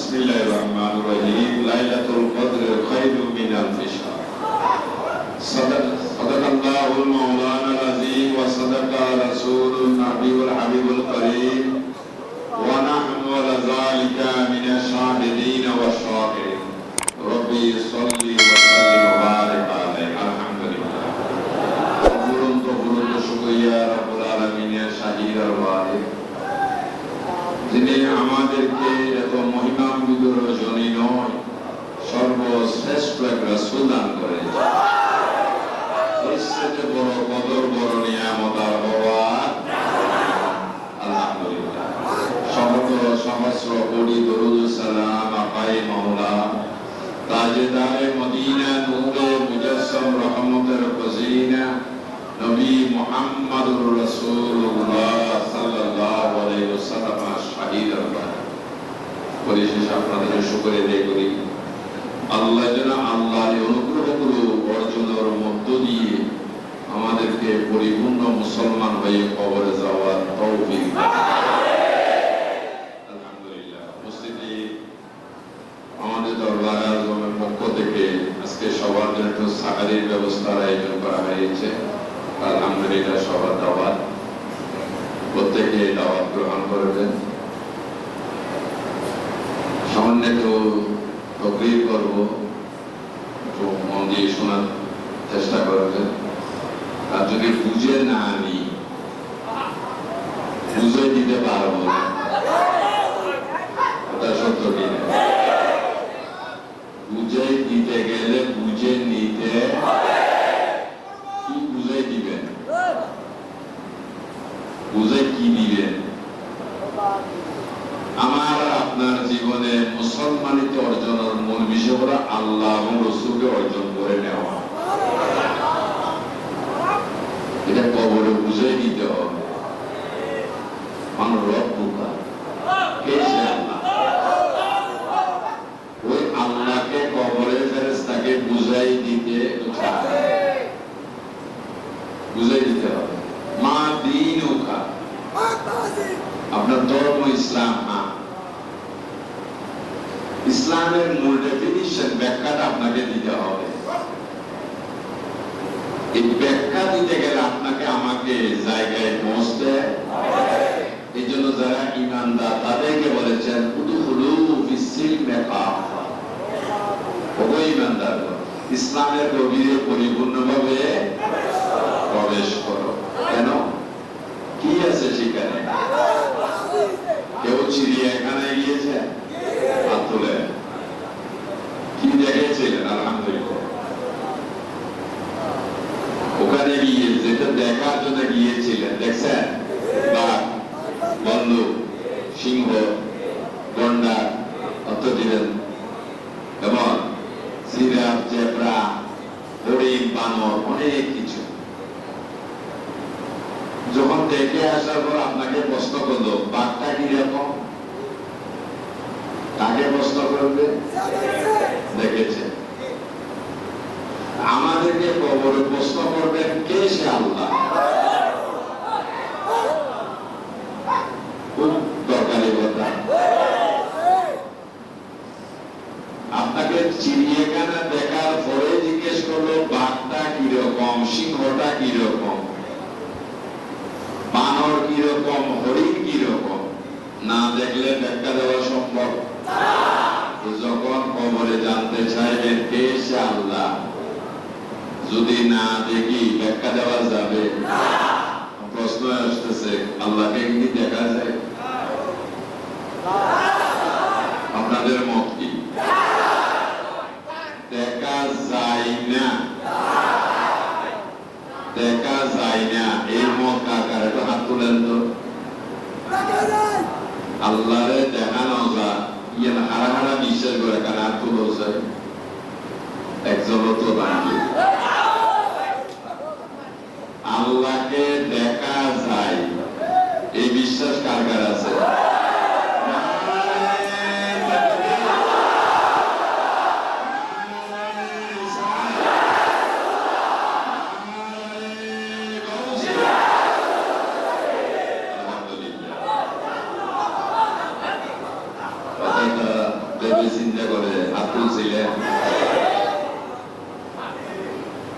বিসমিল্লাহির রহমানির রহিম। লাইলাতুল কদর খায়রুম মিন আলফি শাহর। সাদাকাল্লাহুল মাওলানাল আযীম ওয়া সাদাকা রাসূলুন নাবিয়ুল হাবিবুল কারীম ওয়া নাহনু আলা যালিকা মিনাশ শাহিদিন ওয়াশ শাকিরিন। রব্বি সাল্লি ওয়া সাল্লিম ওয়া বারিক আলাইহি। আলহামদুলিল্লাহ। ফুরন্ত শুকরিয়া রাব্বুল আলামিনের শাহিদ আর ওয়ারিদ, যিনি আমাদেরকে এত মহিমান্বিত রজনী নয় সর্বশ্রেষ্ঠ এক রাসূল দান করেছেন। এর সাথে বড় কদর, বড় নিয়ামত আর হওয়া আলহামদুলিল্লাহ। সহস্র কোটি দরুদ সালাম আকায়ে মাওলা তাজদারে মদিনা নূরে মুজাসসাম রহমতের খজিনা নবী মুহাম্মদুর রাসূলুল্লাহ সাল্লাল্লাহু আলাইহি ওয়াসাল্লাম শাহিদ আল্লাহ। পরিশেষে আপনাদের শুকরিয়া আদায় করি, আল্লাহ যেন আল্লাহর অনুগ্রহগুলো অর্জনের মধ্য দিয়ে আমাদেরকে পরিপূর্ণ মুসলমান হয়ে কবরে যাওয়ার তৌফিক দান করেন। আলহামদুলিল্লাহ। উপস্থিতি আমাদের দরবার আজমের পক্ষ থেকে আজকে সবার জন্য একটু সাহারির ব্যবস্থার আয়োজন করা হয়েছে। আলহামদুলিল্লাহ। সবার দাওয়াত, প্রত্যেকে দাওয়াত গ্রহণ করবেন। সামান্য একটু তকরির করব, একটু মন দিয়ে শোনার চেষ্টা করবেন। আর যদি বুঝে না আনি, বুঝে দিতে পারবো না, ওটা সত্য কিনা? বুঝে দিতে গেলে বুঝে নিতে, কি বুঝে দিবেন, বুঝে কি দিবেন? আমার আপনার জীবনে মুসলমানিত অর্জনের মূল বিষয় হলো আল্লাহ এবং রাসূলকে অর্জন করে নেওয়া। এটা কবরে বুঝে দিতে হবে। মান রব্বুকা, কে সে আল্লাহ? ওই আল্লাহকে কবরে ফেরেশতাকে বুঝাই দিতে বুঝাই দিতে হবে। মা দীনুকা, আপনার ধর্ম ইসলাম। ইসলামের মূল ডেফিনিশন, ব্যাখ্যাটা আপনাকে দিতে হবে। এই ব্যাখ্যা দিতে গেলে আপনাকে আমাকে জায়গায় পৌঁছতে, এই জন্য যারা ঈমানদার তাদেরকে বলেছেন উদখুলু ফিস-সিলমি কাফা, ও ঈমানদার ইসলামের গভীরে পরিপূর্ণভাবে প্রবেশ করো। কেন? কি আছে সেখানে? কেউ চিড়িয়াখানায় গিয়েছে? হাত তুলে। কি দেখেছিলেন? আলহামদুলিল্লাহ। ওখানে গিয়ে যেটা দেখার জন্য গিয়েছিলেন দেখছেন? বাঘ, বন্দুক, সিংহ, গন্ডার, অর্থ দিলেন, এবং জিরাফ, জেব্রা, হরিণ, বানর, অনেক কিছু। যখন দেখে আসার পর আপনাকে প্রশ্ন করলো বাঘটা কিরকম, কাকে প্রশ্ন করবে? দেখেছে। আমাদেরকে কবরে প্রশ্ন করবেন কে সে আল্লাহ। খুব দরকারি কথা। আপনাকে চিড়িয়াখানা দেখার পরে জিজ্ঞেস করলো বাঘটা কিরকম, সিংহটা কিরকম, বানর কিরকম, হরিণ কিরকম, না দেখলে ব্যাখ্যা দেওয়া সম্ভব? যখন কবরে জানতে চাইবেন কে সে আল্লাহ, যদি না দেখি ব্যাখ্যা দেওয়া যাবে? প্রশ্ন আসতেছে আল্লাহকে কি দেখা যায়? আপনাদের মত কি? দেখা যায় না, দেখা যায় না। এই মত কাকার? একটু হাত তুলেন তো। আল্লাহরে দেখানো যায়, ইয়ে হারা হারা বিশ্বাস করে কারণ হাত তুলো যায় একজনও তো বাকি। আল্লাহকে দেখা যায় এই বিশ্বাস কার কার আছে? ভেবে চিন্তা করে হাত তুলছিলেন?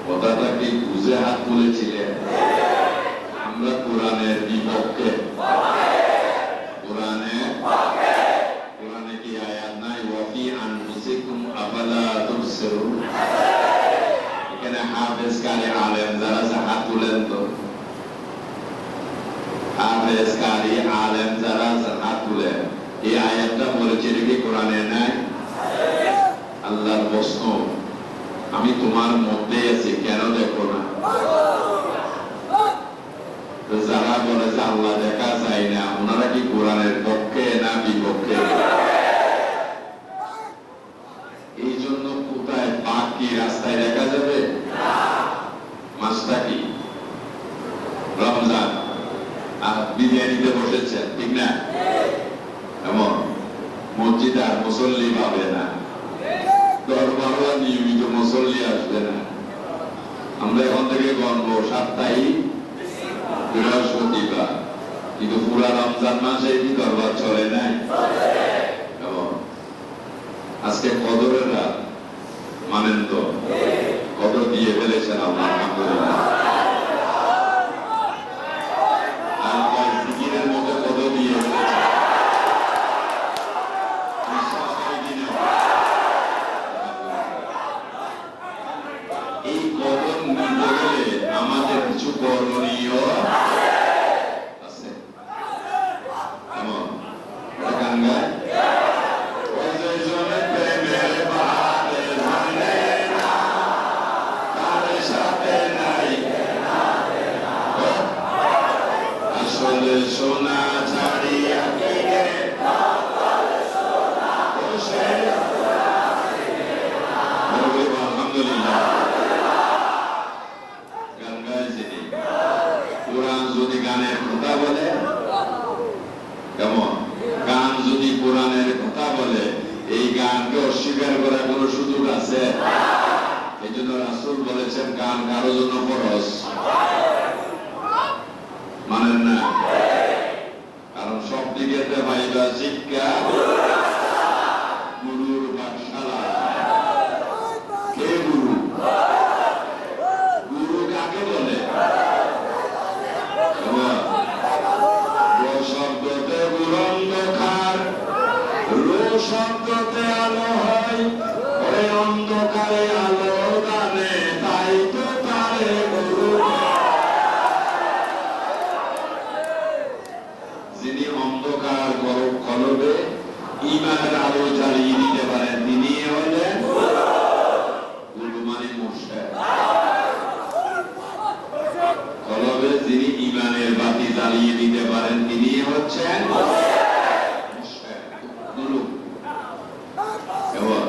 কথাটা কি বুঝে হাত তুলেছিলেন? আমরা কোরআনের বিপক্ষে। কোরআনে কি আয়াত নাই ওয়াফি আনফুসিকুম আফালা তুবসিরুন? এখানে হাফেজ কারি আলেম যারা হাত তুলেন তো। হাফেজ কারি আলেম যারা হাত তুলেন, এই আয়াতটা বলেছে কি কোরআনে নাই? আল্লাহর প্রশ্ন, আমি তোমার মধ্যে আছি, কেন দেখো না? যারা বলে যে আল্লাহ দেখা যায় না, ওনারা কি কোরআনের পক্ষে না বিপক্ষে? এই জন্য কোথায় পাক কি রাস্তায় দেখা যাবে? মাসটা কি? রমজান, আর বিরিয়ানিতে বসেছেন, ঠিক না? এমন মসজিদে আর মুসল্লি পাবে না, দরবারও নিয়মিত মুসল্লি আসবে না। আমরা এখন থেকে গণব সাপ্তাহিক বৃহস্পতিবার, কিন্তু পুরা রমজান মাসে কি দরবার চলে নাই? আজকে কদরের রাত, মানেন তো? কদর দিয়ে ফেলেছেন আল্লাহ, আলহামদুলিল্লাহ। জিকিরের মধ্যে কদর দিয়ে ফেলেছেন। এই কদর নিতে গেলে আমাদের কিছু করণীয় আছে। কেমন গান গায়? সোনা ছাড়িয়া কিনে আলহামদুলিল্লাহ। গান গাইছে। কোরআন যদি গানের কথা বলে, কেমন? গান যদি কোরআনের কথা বলে, এই গানকে অস্বীকার করার কোন সুযোগ আছে? এই জন্য রাসূল বলেছেন গান কারো জন্য ফরজ, মানেন না? কারণ সব দিকে ভাইবা শিক্ষা গুরুর পাঠশালা। কে গুরু? গুরু কাকে বলে? শব্দতে গুরু অন্ধকার, রো শব্দতে আলো হয়, ওই অন্ধকারে আলো দানে, তাই তো তারে গুরু। যিনি অন্ধকার কলবে ঈমানের আলো জ্বালিয়ে দিতে পারেন, তিনি হলেন গুরু, মানে মুর্শিদ। কলবে যিনি ঈমানের বাতি জ্বালিয়ে দিতে পারেন, তিনি হচ্ছেন গুরু। এবং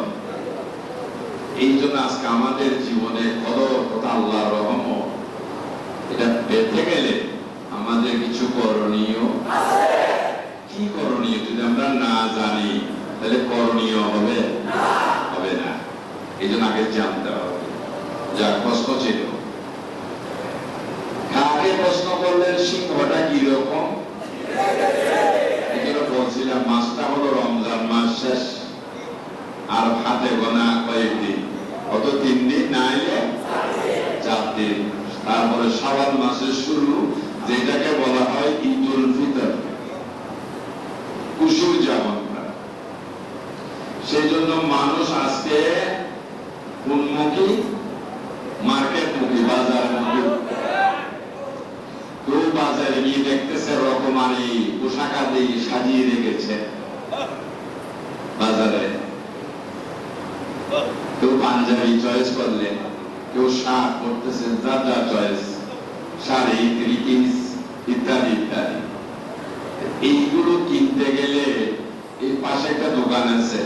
এই জন্য আজকে আমাদের জীবনে কদর তথা আল্লাহর রহমত, এটা পেতে গেলে আমাদের কিছু করণীয় আছে। কি করণীয়? যদি আমরা না জানি তাহলে করণীয় হবে না। এই জন্য আগে জানতে হবে। যার প্রশ্ন ছিল, কাকে প্রশ্ন করলেন সিংহটা কি রকম? এই জন্য বলছিলাম মাসটা হলো রমজান মাস শেষ, আর হাতে গোনা কয়েকদিন, কত? 3 দিন, না এলে 4 দিন। তারপরে শাওয়াল মাসের শুরু, যেটাকে বলা হয় ঈদুল ফিতর, খুশি উদযাপন করা। সেই জন্য মানুষ আজকে উন্মুখী, মার্কেট মুখী, বাজার মুখী। কেউ বাজারে গিয়ে দেখতেছে রকমারি পোশাক আদি সাজিয়ে রেখেছে বাজারে। কেউ পাঞ্জাবি চয়েস করলেন, কেউ শার্ট করতেছে, যা যা চয়েস, শাড়ি, 3 পিস ইত্যাদি ইত্যাদি। এইগুলো কিনতে গেলে এই পাশে একটা দোকান আছে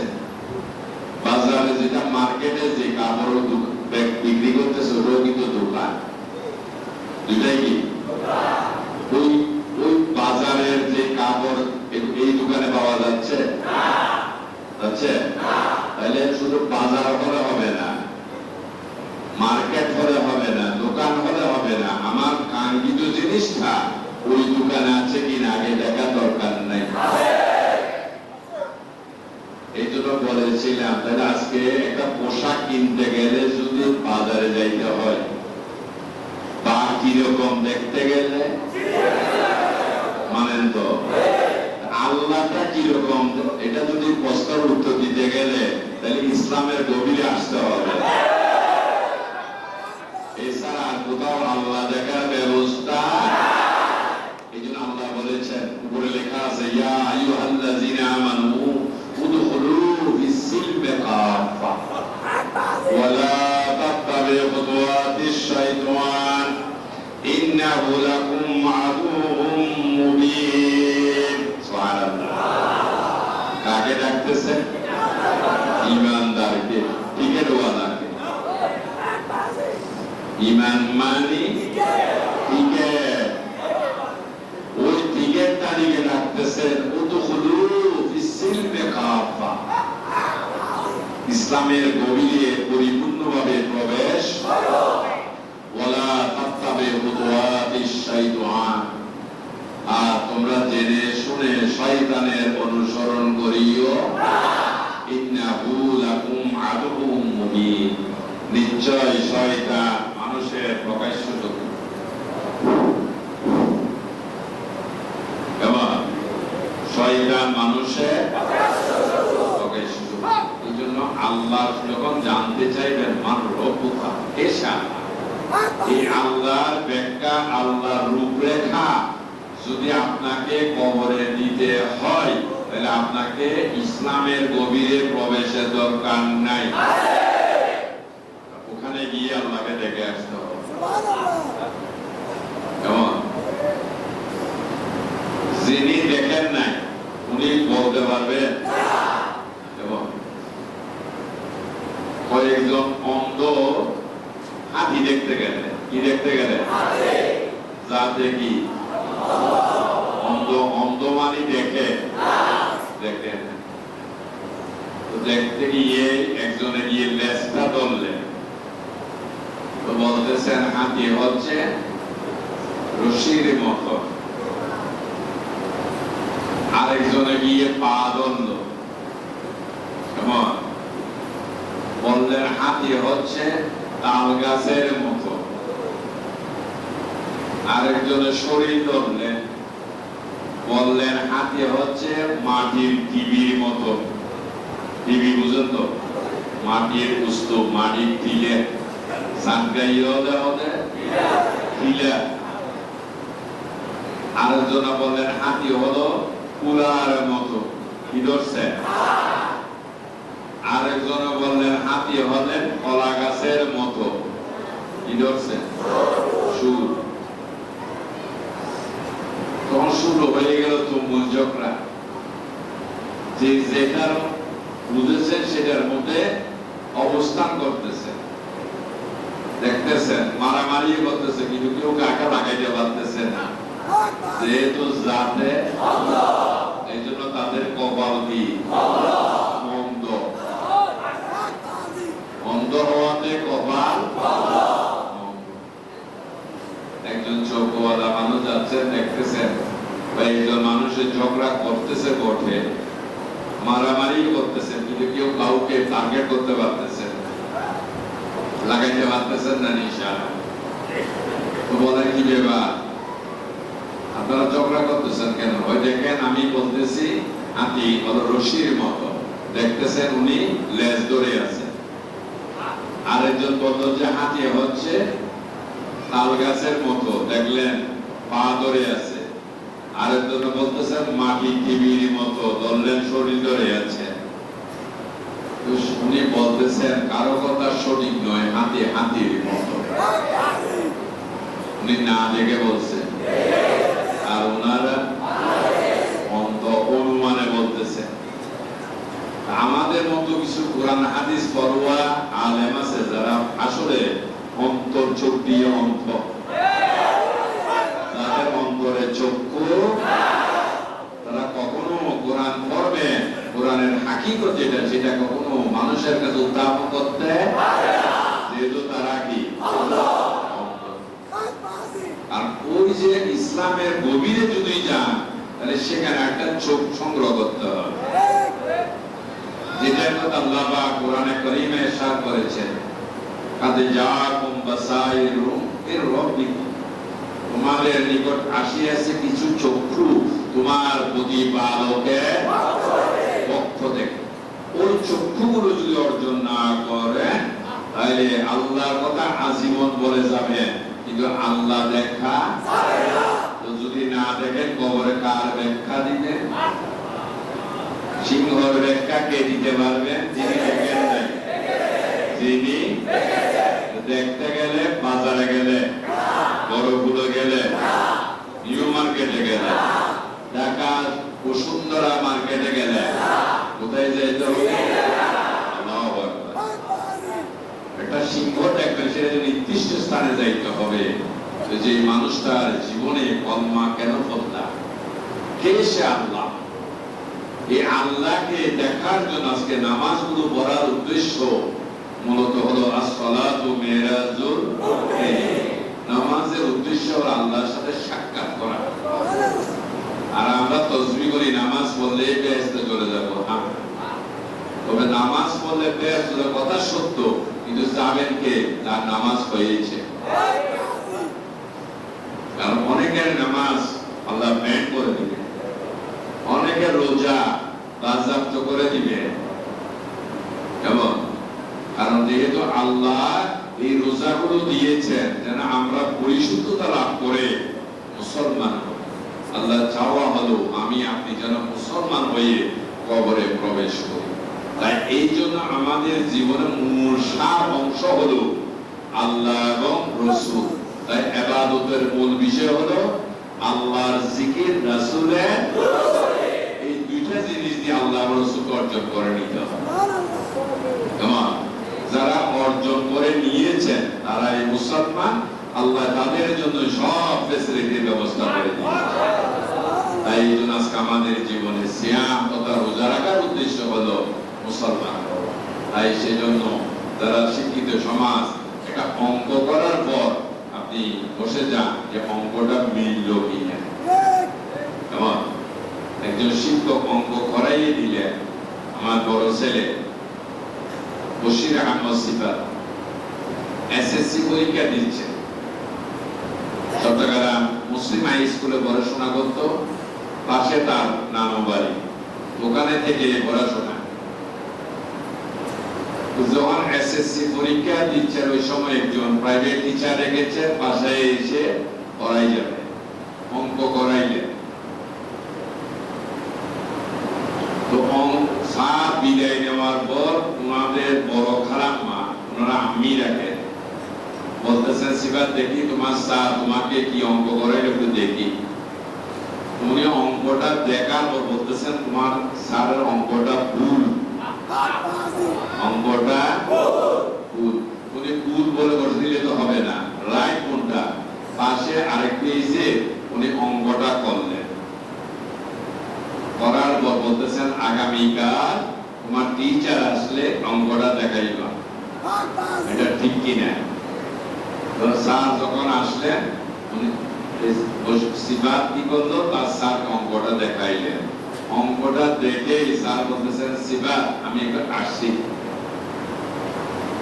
বাজারে, যেটা মার্কেটে যে কাপড় বিক্রি করতেছে, ওটাও কিন্তু দোকান। দুটাই কি? ওই বাজারের যে কাপড় এই দোকানে পাওয়া যাচ্ছে? তাহলে শুধু বাজার হলে হবে না, মার্কেট হলে হবে না, দোকান হলে হবে না। আমার কাঙ্ক্ষিত জিনিসটা ওই দোকানে আছে কিনা আগে দেখা দরকার নাই। এই জন্য বলেছিলাম তাহলে আজকে একটা পোশাক কিনতে গেলে যদি বাজারে যাইতে হয় বা কিরকম দেখতে গেলে মানেন তো আল্লাহটা কিরকম এটা যদি প্রশ্নের উত্তর দিতে গেলে তাহলে ইসলামের গভীরে আসতে হবে। এছাড়া আর কোথাও আল্লাহ দেখার ব্যবস্থা। এই জন্য আল্লাহ বলেছেন, উপরে লেখা আছে ইয়া আইয়ুহাল্লাযীনা আমানু উদখুলু ফিস-সিলমি কাফা ওয়া লা তাত্তাবিউ খুতুওয়াতিশ শাইতান ইন্নাহু লাকুম আদুউম মুবিন। সুবহানাল্লাহ। কাকে ডাকতেছেন? ঈমানদারকে, টিকেট ওয়ালাকে। ঈমান মানে টিকেট। ওই টিকেট তারিখে রাখতেছেন উদখুলু ফিস-সিলমি কাফা, ইসলামের গভীরে পরিপূর্ণভাবে প্রবেশ করো। ওয়ালা তাত্তাবিউ খুতুওয়াতিশ শাইতান, আর তোমরা জেনে শুনে শয়তানের অনুসরণ করিও না। ইন্নাহু লাকুম আদুউম মুবিন, নিশ্চয় শয়তান মানুষের প্রকাশ্য শত্রু। শয়তান মানুষের প্রকাশ্য শত্রু। এই জন্য আল্লাহ যখন জানতে চাইবেন মান রব্বুকা, এই আল্লাহর ব্যাখ্যা, আল্লাহর রূপরেখা যদি আপনাকে কবরে দিতে হয় তাহলে আপনাকে ইসলামের গভীরে প্রবেশের দরকার নাই, ওখানে গিয়ে আল্লাহকে দেখে আসতে হবে। কেমন? যিনি দেখেন নাই উনি বলতে পারবেন? এবং কয়েকজন অন্ধ হাতি দেখতে গেলে, কি দেখতে গেলে? যাতে কি অন্ধ, অন্ধ মানে দেখে, দেখেন তো দেখতে গিয়ে একজনে গিয়ে লেজটা ধরলেন, তো বলতেছেন হাতি হচ্ছে রশির মতো। আরেকজনে গিয়ে পা ধরল, কেমন? বললেন হাতি হচ্ছে তাল গাছের মতো। আরেকজনের শরীর ধরলেন, বললেন হাতি হচ্ছে মাটির টিভির মতো। টিভি বুঝেন তো? মাটির বস্তু, মাটির টিলে আরেকজনা বললেন হাতি হলো কুলার মতো, কি ধরছে? আরেকজনা বললেন হাতি হলেন কলা গাছের মতো, কি ধরছে? সুর। তখন শুরু হয়ে গেল তুমুল ঝগড়া, যে যেটার বুঝেছেন সেটার মধ্যে অবস্থান করতেছে, দেখতেছেন, মারামারি করতেছে, কিন্তু কেউ কাকে লাগাইতে পারতেছে না, যেহেতু জাতে এই জন্য তাদের কপাল কি মন্দ, অন্ধ হওয়াতে কপাল। একজন চোখওয়ালা মানুষ যাচ্ছেন, দেখতেছেন একজন মানুষের ঝগড়া করতেছে, বটে মারামারি করতেছেন, কিন্তু কেউ কাউকে টার্গেট করতে পারতেছেন, লাগাইতে পারতেছেন না নিশানা। তো বলেন কি ব্যাপার, আপনারা ঝগড়া করতেছেন কেন? ওই দেখেন আমি বলতেছি হাতি হলো রশির মতো, দেখতেছেন উনি লেজ ধরে আছে। আরেকজন বলল যে হাতি হচ্ছে তাল গাছের মতো, দেখলেন পা ধরে আছে। আরেকজন বলতেছেন মাটি টিভির মতো, ধরলেন শরীর ধরে আছে। উনি বলতেছেন কারো কথা সঠিক নয়, হাতি হাতির মতো। উনি না দেখে বলছেন, আর ওনারা অন্ত অনুমানে বলতেছেন। আমাদের মতো কিছু কোরআন হাদিস পড়ুয়া আলেম আছে যারা আসলে অন্তর চোখ দিয়ে অন্ত, তাদের অন্তরে চক্ষু, তারা কখনো কোরআন পড়বে, কোরআনের হাকিকত যেটা সেটা কখনো মানুষের কাছে উত্থাপন করতে, যেহেতু তারা কি আর ওই যে ইসলামের গভীরে যদি যান তাহলে সেখানে একটা চোখ সংগ্রহ করতে হবে। যেটার কথা আল্লাহ পাক কোরআনে কারীমে ইরশাদ করেছেন, কাদ জাআকুম বাসাইরুম মির রাব্বিকুম, তোমাদের নিকট আসিয়াছে কিছু চক্ষু তোমার প্রতিপালকের পক্ষ থেকে। ওই চক্ষুগুলো যদি অর্জন না করেন তাহলে আল্লাহর কথা আজীবন বলে যাবেন, কিন্তু আল্লাহ দেখা যাবে না। তো যদি না দেখেন কবরে কার ব্যাখ্যা দিবেন? সিংহর ব্যাখ্যা কে দিতে পারবেন? যিনি দেখেন নাই, যিনি দেখতে গেলে বাজারে গেলে, বড়গুলো গেলে, নিউ মার্কেটে গেলে, ঢাকা বসুন্ধরা মার্কেটে গেলে কোথায় যাইতে হবে? আল্লাহু আকবার। একটা সিংহ দেখবেন সে নির্দিষ্ট স্থানে যাইতে হবে। যে মানুষটার জীবনে কলমা কেন পড়লা, কে সে আল্লাহ? এই আল্লাহকে দেখার জন্য আজকে নামাজগুলো পড়ার উদ্দেশ্য মূলত হলো as-salatu mi'rajul mu'min। নামাজের উদ্দেশ্য হলো আল্লাহর সাথে সাক্ষাৎ করা। আর আমরা তাসবিহ করি নামাজ পড়লে বেহেশতে চলে যাব। হ্যাঁ, তবে নামাজ পড়লে বেহেশত কথা সত্য, কিন্তু যাবেন কে? তার নামাজ হয়েছে। কারণ অনেকের নামাজ আল্লাহ ব্যান করে দিবে, অনেকের রোজা বাজেয়াপ্ত করে দিবে। কেমন? কারণ যেহেতু আল্লাহ এই রোজাগুলো দিয়েছেন যেন আমরা পরিশুদ্ধতা লাভ করে মুসলমান হই। আল্লাহ চাওয়া হলো আমি আপনি যেন মুসলমান হয়ে কবরে প্রবেশ করি। তাই এই জন্য আমাদের জীবনের মূল সার অংশ হলো আল্লাহ এবং রাসূল। তাই ইবাদতের মূল বিষয় হলো আল্লাহর জিকির, রাসূলের এই দুইটা জিনিস দিয়ে আল্লাহ এবং রাসূলকে অর্জন করে নিতে হবে। কেমন? যারা অর্জন করে নিয়েছেন তারা এই মুসলমান, আল্লাহ তাদের জন্য সব ফ্যাসিলিটির ব্যবস্থা করে দিয়েছে। তাই এই জন্য আজকে আমাদের জীবনে সিয়াম তথা রোজা রাখার উদ্দেশ্য হলো মুসলমান হওয়া। তাই সেজন্য যারা শিক্ষিত সমাজ একটা অঙ্ক করার পর আপনি বসে যান যে অঙ্কটা মিলল কিনা। কেমন? একজন শিক্ষক অঙ্ক করাইয়ে দিলেন, আমার বড় ছেলে বশির আহমদ সিফাত এসএসসি পরীক্ষা দিচ্ছে। চট্টগ্রাম মুসলিম হাই স্কুলে পড়াশোনা করতো, পাশে তার নানু বাড়ি, ওখানে থেকে পড়াশোনা। যখন এসএসসি পরীক্ষা দিচ্ছে ওই সময় একজন প্রাইভেট টিচার রেখেছে, বাসায় এসে পড়াই যাবে, অঙ্ক করাইলেন। তো স্যার বিদায় নেওয়ার পর ওনাদের বড় খারাপ মা, ওনারা আম্মি রাখেন, বলতেছেন সিফাত দেখি তোমার স্যার তোমাকে কি অঙ্ক করাইলে একটু দেখি। উনি অঙ্কটা দেখার পর বলতেছেন তোমার স্যারের অঙ্কটা ভুল, অঙ্কটা ভুল। উনি ভুল বলে বসে দিলে তো হবে না, রাইট কোনটা? পাশে আরেকটি এসে উনি অঙ্কটা করলেন, করার পর বলতেছেন আগামীকাল তোমার টিচার আসলে অঙ্কটা দেখাইবা, এটা ঠিক কিনা? তো স্যার যখন আসলেন উনি সিফাত কি করলো, তার স্যার অঙ্কটা দেখাইলেন। অঙ্কটা দেখে স্যার বলতেছেন সিফাত আমি একটু আসছি,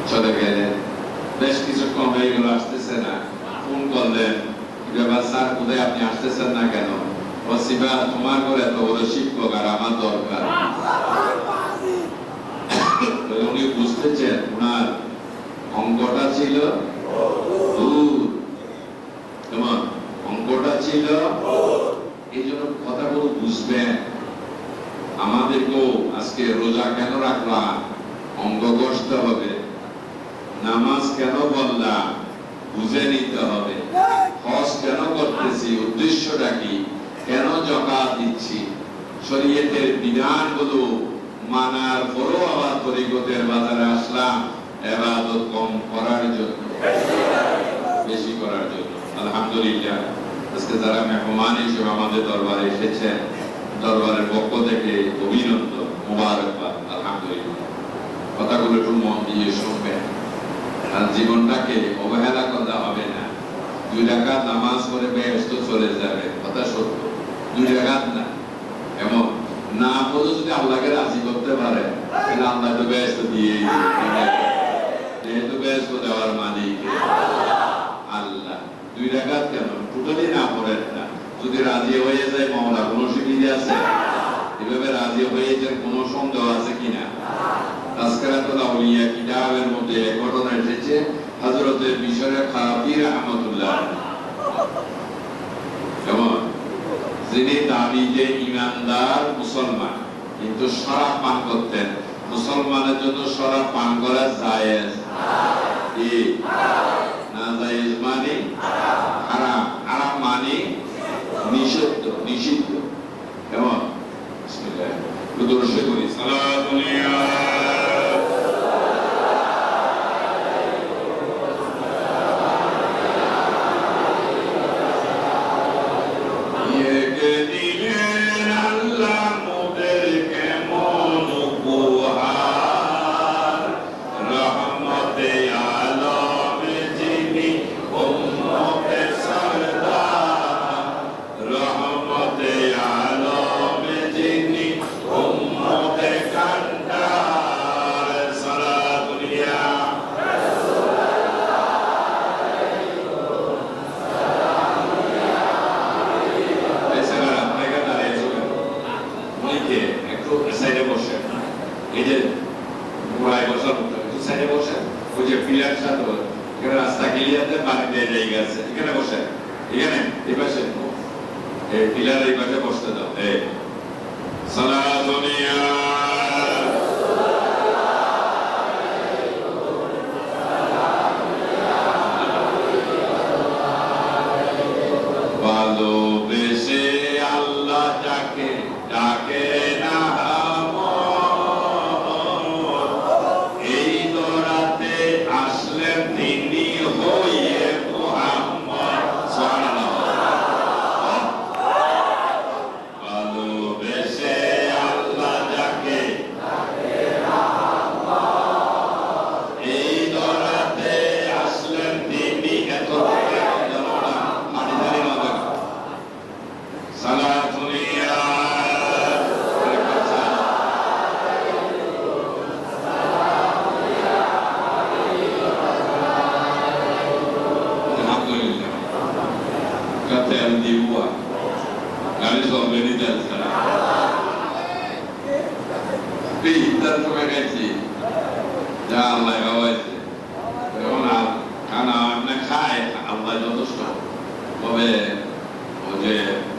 চলে গেলেন। বেশ কিছুক্ষণ হয়ে গেল, আসতেছে না। ফোন করলেন, ব্যাপার স্যার কোথায়, আপনি আসতেছেন না কেন? ও সিফাত তোমার করে এত বড় শিক্ষক আর আমার দরকার। উনি বুঝতেছেন ওনার অঙ্কটা ছিল ভুল। কেমন? অঙ্কটা ছিল। এই জন্য কথাগুলো বুঝবেন। আমাদেরকেও আজকে রোজা কেন রাখলাম, অঙ্ক কষতে হবে। নামাজ কেন বললাম, বুঝে নিতে হবে। হজ কেন করতেছি, উদ্দেশ্যটা কি, কেন যাকাত দিচ্ছি, শরীয়তের বিধানগুলো মানার পরও আবার তরিকতের বাজারে আসলাম ইবাদত কম করার জন্য, বেশি করার জন্য। আলহামদুলিল্লাহ, আজকে যারা মেহমান হিসেবে আমাদের দরবারে এসেছেন, দরবারের পক্ষ থেকে অভিনন্দন, মোবারকবাদ। আলহামদুলিল্লাহ, কথাগুলো একটু মন দিয়ে শুনবেন। আর জীবনটাকে অবহেলা করতে হবে না। 2 রাকাত নামাজ পড়ে বেহেশত চলে যাবে, কথা সত্য। 2 রাকাত না, এমন না পড়ে যদি আল্লাহকে রাজি করতে পারে কেন আল্লাহ তো ব্যস্ত দিয়ে যেহেতু ব্যস্ত দেওয়ার মালিক আল্লাহ। 2 রাকাত কেন টোটালি না পড়েন না, যদি রাজি হয়ে যায় মাওলা কোনো অসুবিধা আছে? এভাবে রাজি হয়ে যাওয়ার কোনো সন্দেহ আছে কিনা? তাজকিরাতুল আউলিয়া কিতাবের মধ্যে ঘটনা এসেছে হযরত বিশর খাফি রাহমাতুল্লাহ, যেমন যিনি দাবি যে ইমানদার মুসলমান কিন্তু শরাব পান করতেন। মুসলমানের জন্য শরাব পান করা জায়েজ না? জায়েজ মানে হারাম, হারাম মানে নিষিদ্ধ, নিষিদ্ধ। কেমন? বিসমিল্লাহ দুরূদ করি সালাতুন ইয়া রাস্তা ক্লিয়ার পানি দিয়ে জায়গা আছে, এখানে বসে, এখানে এই পাশে পিলার এই পাশে বসতে দাও। সালাতুন ইয়া ভালোবেসে আল্লাহ যাকে ডাকে না এই দরাতে আসলেন তিনি হয়ে মুহাম্মদ সাল্লাল্লাহু। ভালোবেসে আল্লাহ যাকে এই দরাতে আসলেন তিনি এত সালাতুন ইয়া alhamdulillah kata yang dibuat kali soal ini dan sekarang kita cuma kaji jangan lagi awal karena nak kaya Allah jodoh তবে যে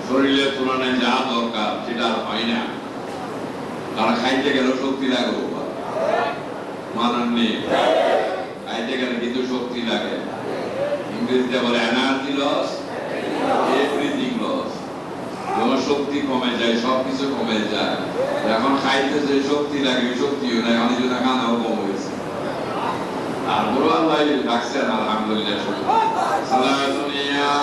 শরীরের তুলনায় যা দরকার সেটা আর হয় না। তারা খাইতে গেলে শক্তি লাগে, মানার নেই, খাইতে গেলে কিন্তু শক্তি লাগে। ইংরেজিতে বলে এনার্জি লস, এভরিথিং লস। যখন শক্তি কমে যায় সবকিছু কমে যায়। এখন খাইতে যে শক্তি লাগে শক্তিও নাই, অনেক জন্য খানাও কম হয়েছে। আর বড় আল্লাহ রাখছেন আলহামদুলিল্লাহ। সালাতুন ইয়া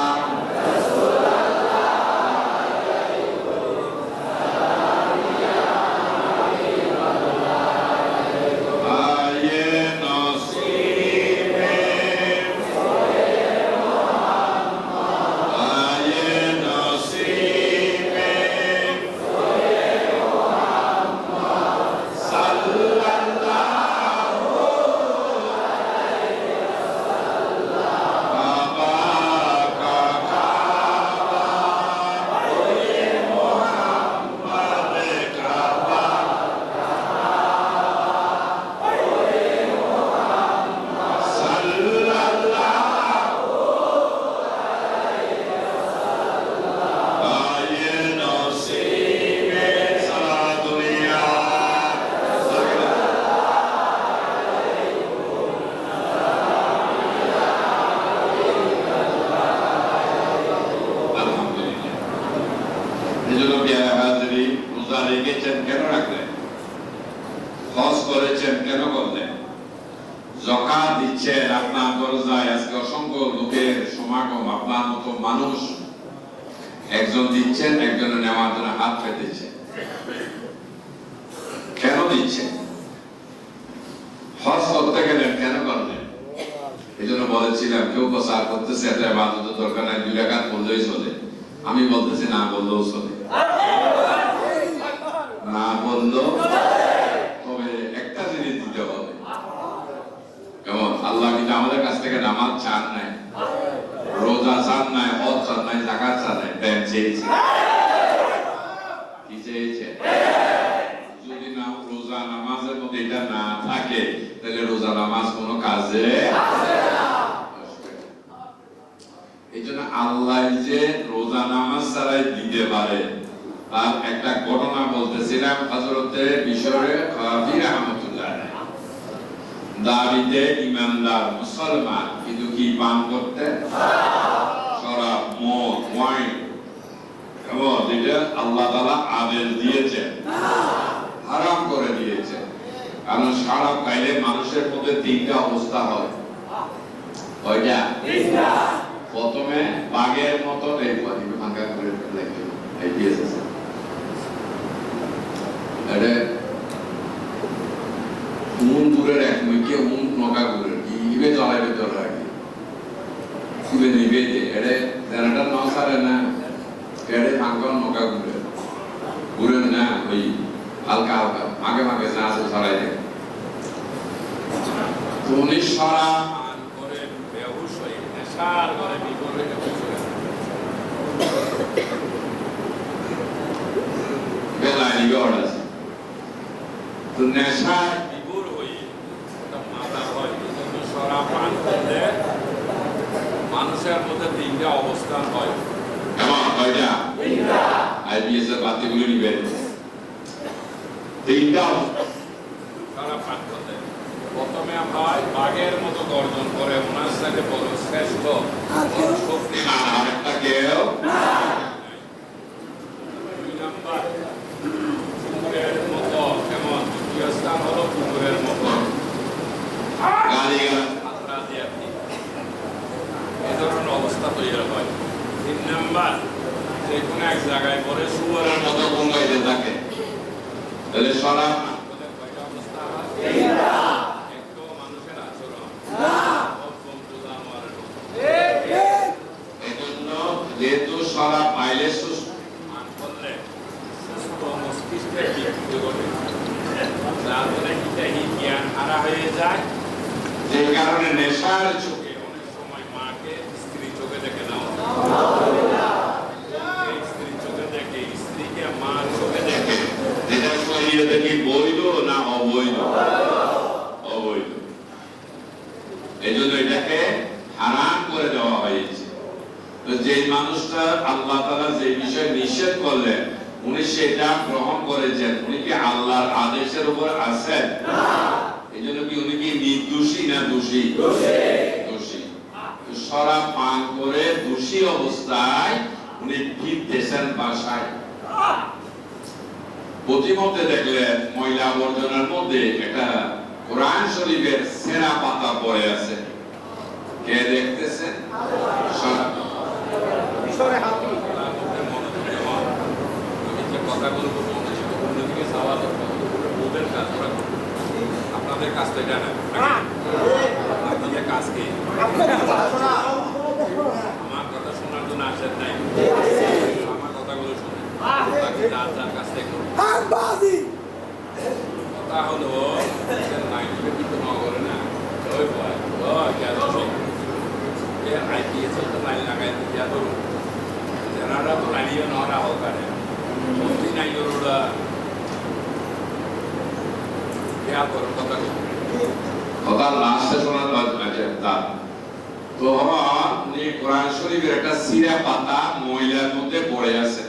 যাকাত দিচ্ছেন আপনার দরজায় আজকে অসংখ্য লোকের সমাগম, আপনার মতো মানুষ একজন দিচ্ছেন, একজনের নেওয়ার জন্য হাত পেতেছে। কেন দিচ্ছেন? হজ করতে গেলেন, কেন করলেন? এই জন্য বলেছিলাম কেউ প্রচার করতেছে এটা ইবাদতের দরকার নাই, 2 রাকাত বললেই চলে। আমি বলতেছি না বললেও চলে, না বললেও, তবে আমাদের কাছ থেকে নামাজ চান নাই, রোজা চান নাই, হজ চান নাই, যাকাত চান নাই, দেন চেয়েছে। কি চেয়েছে? যদি না রোজা নামাজের মধ্যে এটা না থাকে তাহলে রোজা নামাজ কোনো কাজে আসবে না। এই জন্য আল্লাহ যে রোজা নামাজ ছাড়াই দিতে পারে তার একটা ঘটনা বলতেছিলাম। হযরতে বিশরে কাফি রাহমাতুল্লাহ দাবিতে ইমানদার মুসলমান কিন্তু কি পান করতে? শরাব, মদ, ওয়াইন, এবং যেটা আল্লাহ তাআলা আদেশ দিয়েছেন হারাম করে দিয়েছে। কারণ শরাব খাইলে মানুষের মধ্যে তিনটা অবস্থা হয়। কয়টা? তিনটা। প্রথমে বাঘের মতো এই ভাঙা করে লাগবে এই দিয়েছে আরে মন দূরের এক মুখে মন নকা দূরের কি ইবে জ্বালাইবে তোর রাখি ইবে নিবে দে এরে জানাটা না সারে না এরে ভাঙা নকা দূরের দূরের না ওই হালকা হালকা আগে আগে না আসে সারাই দে তুমি সারা মান করে বেহুশ হয়ে নেশার করে বিপরীত বেলায় নিবে অর্ডার তো নেশায় বিভোর হয়ে মাথা হয়। কিন্তু শরাব পান করলে মানুষের মধ্যে তিনটা অবস্থান হয়। কেমন কয়টা? তিনটা। আইবিএস এর বাতিগুলো নিবে তিনটা শরাব পান করলে প্রথমে হয় বাঘের মতো গর্জন করে ওনার সাথে বড় শ্রেষ্ঠ শক্তি আর একটা কেউ দুই নাম্বার কুকুরের মতো কেমন দ্বিতীয় স্থান হলো কুকুরের মতো গালিগালাজ মাত্রা দিয়ে আপনি এই ধরনের অবস্থা তৈরি হয়। তিন নাম্বার যে কোনো এক জায়গায় পরে শুয়োরের মতো গঙ্গাইতে থাকে। তাহলে শরাব কয়টা অবস্থা হয়? তিনটা। একটু মানুষের আচরণ না বন্ধু জানোয়ারের মতো। এই জন্য যেহেতু শরাব পাইলে সুস্থ মান করলে সুস্থ মস্তিষ্কে বিকৃতি ঘটে, যার ফলে জ্ঞান হারা হয়ে যায়। যে কারণে নেশার চোখে অনেক সময় মাকে স্ত্রী চোখে দেখে না, স্ত্রী চোখে দেখে, স্ত্রীকে মা চোখে দেখে, যেটা শরীয়তে কি বৈধ না অবৈধ? অবৈধ। এই জন্য এটাকে হারাম করে দেওয়া হয়েছে। তো যে মানুষটা আল্লাহ তাআলা যে বিষয় নিষেধ করলেন উনি সেটা গ্রহণ করেছেন, উনি কি আল্লাহর আদেশের উপর আছেন? এই জন্য কি উনি কি নির্দোষী না দোষী? দোষী। শরাব পান করে দোষী অবস্থায় উনি ফিরতেছেন বাসায়। প্রতিমধ্যে দেখলেন ময়লা আবর্জনার মধ্যে একটা কোরআন শরীফের ছেঁড়া পাতা পড়ে আছে। কে দেখতেছেন? আপনাদের কাজ তো এটা না, আপনাদের কাজ কি? আমার কথা শোনার জন্য আসেন নাই, আমার কথাগুলো শুনেন। যার কাছ থেকে কথা হলো কিন্তু নগরে না ওই ভয় আইপিএস তো লাইন লাগাই দিয়া ধরুন যারা তো লাইনিও নরা হোক পারে নাই ওরা কথা লাস্টে শোনার তা তো উনি কোরআন শরীফের একটা সিরা পাতা ময়লার মধ্যে পড়ে আছে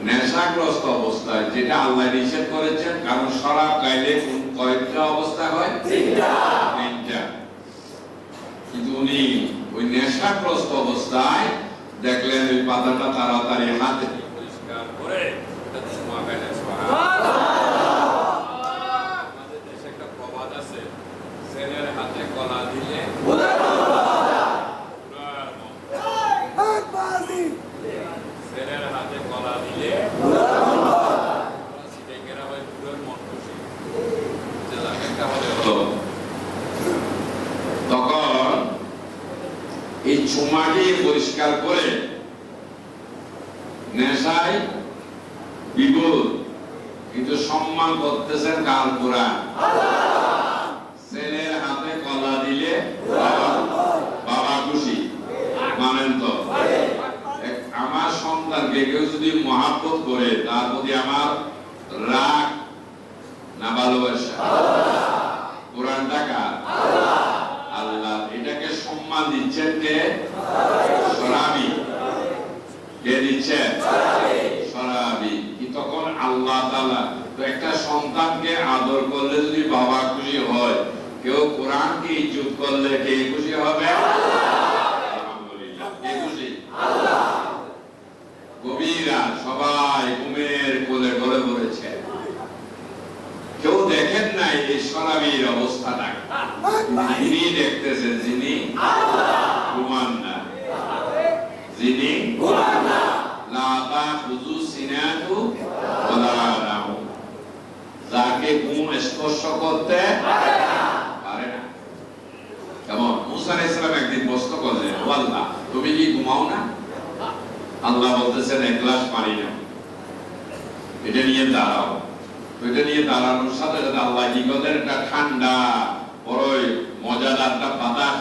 নেশাগ্রস্ত অবস্থায়, যেটা আল্লাহ নিষেধ করেছেন। কারণ শরাব খাইলে কয়টা অবস্থা হয়? তিনটা। কিন্তু উনি ওই নেশাগ্রস্ত অবস্থায় দেখলেন ওই পাতাটা তাড়াতাড়ি হাতে পরিষ্কার করে আমাদের দেশে একটা প্রবাদ আছে, ছেলের হাতে কলা দিলে ছেলের হাতে কলা দিলে তখন এই চুমাকে পরিষ্কার করে নেশায় বিপদ, কিন্তু সম্মান করতেছেন কার? কোরআন। ছেলের হাতে কলা দিলে কোরআনটা কার? আল্লাহ। এটাকে সম্মান দিচ্ছেন কে? সরাবি। কে দিচ্ছেন? সরাবি। কি তখন আল্লাহ তাআলা তো একটা সন্তানকে আদর করলে যদি বাবা খুশি হয়, কেউ কোরআনকে ইজ্জত করলে কে খুশি হবে? আলহামদুলিল্লাহ। কে খুশি? আল্লাহ। কবিরা সবাই ঘুমের কোলে ঢলে পড়েছে, কেউ দেখেন নাই এই সরাবির অবস্থাটা। যিনি দেখতেছেন, যিনি ঘুমান না, যিনি ঘুমান না, লা তাখুযু সিনাতু ওয়ালা নাওম, যাকে ঘুম স্পর্শ করতে পারে না। যেমন মুসা আলাইহিস সালাম একদিন প্রশ্ন করলেন, ও আল্লাহ, তুমি কি ঘুমাও না? আল্লাহ বলতেছেন, এক গ্লাস পানি নাও, এটা নিয়ে দাঁড়াও। এটা নিয়ে দাঁড়ানোর সাথে সাথে আল্লাহ কি করলেন, একটা ঠান্ডা বড়ই মজাদার একটা বাতাস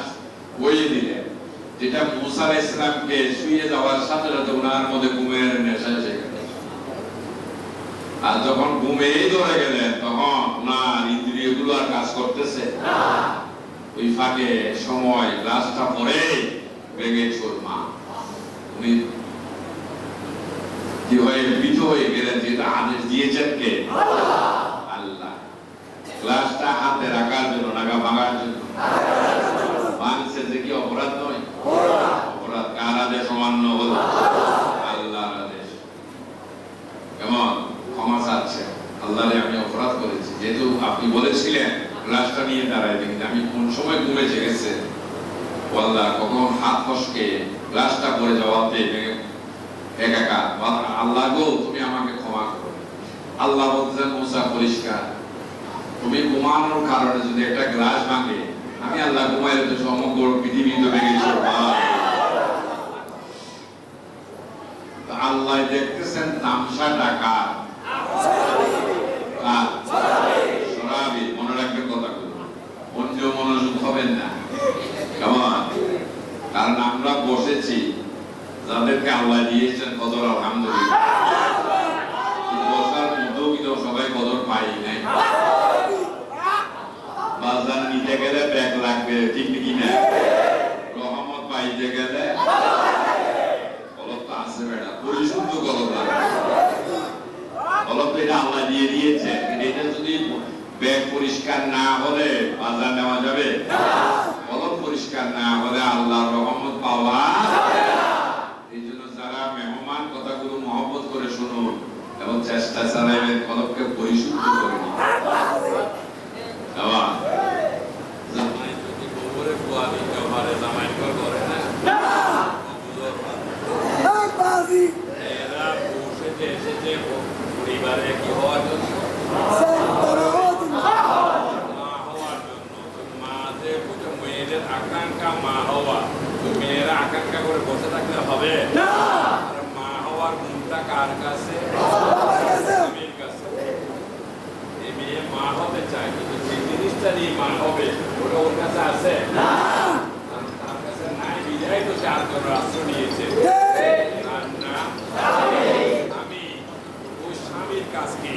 বইয়ে দিলেন, যেটা মুসা আলাইহিস সালামকে শুয়ে যাওয়ার সাথে সাথে ওনার মধ্যে ঘুমের নেশা এসে গেল। আর যখন ঘুমেই ধরে গেলেন, তখন ওনার ইন্দ্রিয়গুলো আর কাজ করতেছে না। ওই ফাঁকে সময় গ্লাসটা পরে ভেঙে চুরমা। উনি কি হয়ে বিধ হয়ে গেলেন, যেটা আদেশ দিয়েছেন কে? আল্লাহ। গ্লাসটা হাতে রাখার জন্য, নাগা ভাঙার জন্য। ভাঙছে যে কি অপরাধ নয়? অপরাধ। কার আদেশ অমান্য হলো? আল্লাহর আদেশ। কেমন ক্ষমা চাচ্ছে, আল্লাহরে আমি অপরাধ করেছি, যেহেতু আপনি বলেছিলেন গ্লাসটা নিয়ে দাঁড়াইতে, কিন্তু আমি কোন সময় ঘুমে জেগেছে। আল্লাহ, কখন হাত ফসকে গ্লাসটা পড়ে যাওয়াতে একাকার। আল্লাহ গো, তুমি আমাকে ক্ষমা করো। আল্লাহ বলতেছেন, মুসা পরিষ্কার, তুমি ঘুমানোর কারণে যদি একটা গ্লাস ভাঙে, আমি আল্লাহ ঘুমাইলে তো সমগ্র পৃথিবী তো ভেঙে চলবে। আল্লাহ দেখতেছেন তামসা টাকা সরাবি। মনে রাখবেন কথাগুলো, অন্য মনোযোগ হবেন না। কেমন? কারণ আমরা বসেছি যাদেরকে আল্লাহ দিয়েছেন কদর, আলহামদুলিল্লাহ। বসার মধ্যেও কিন্তু সবাই কদর পাই নাই। বাজার নিতে গেলে ব্যাগ লাগবে, ঠিক নাকি না? রহমত পাইতে গেলে কলব তো আছে বেটা, পরিশুদ্ধ কলব লাগবে। কলব তো এটা আল্লাহ দিয়ে দিয়েছে, কিন্তু এটা যদি ব্যাগ পরিষ্কার না হলে বাজার নেওয়া যাবে? কলব পরিষ্কার না হলে আল্লাহর রহমত পাওয়া। কথাগুলো মহব্বত করে শুনুন এবং চেষ্টা চালাইবেন কলবকে পরিশুদ্ধ করে নিতে। জামাই যদি গোবরে কুয়া দিতে পারে, জামাই করে না। এরা বসে এসেছে পরিবারে কি হওয়ার জন্য? মা হওয়ার জন্য। মা যে মেয়েদের আকাঙ্ক্ষা মা হওয়া, মেয়েরা আকাঙ্ক্ষা করে বসে থাকলে হবে না। কার কাছে? স্বামীর কাছে। এই মেয়ে মা হতে চায়, কিন্তু যে জিনিসটা দিয়ে মা হবে ওটা ওর কাছে আছে না। তার কাছে নাই, বিধায় তো সে আত্মর আশ্রয় নিয়েছে। আমি ওই স্বামীর কাছে,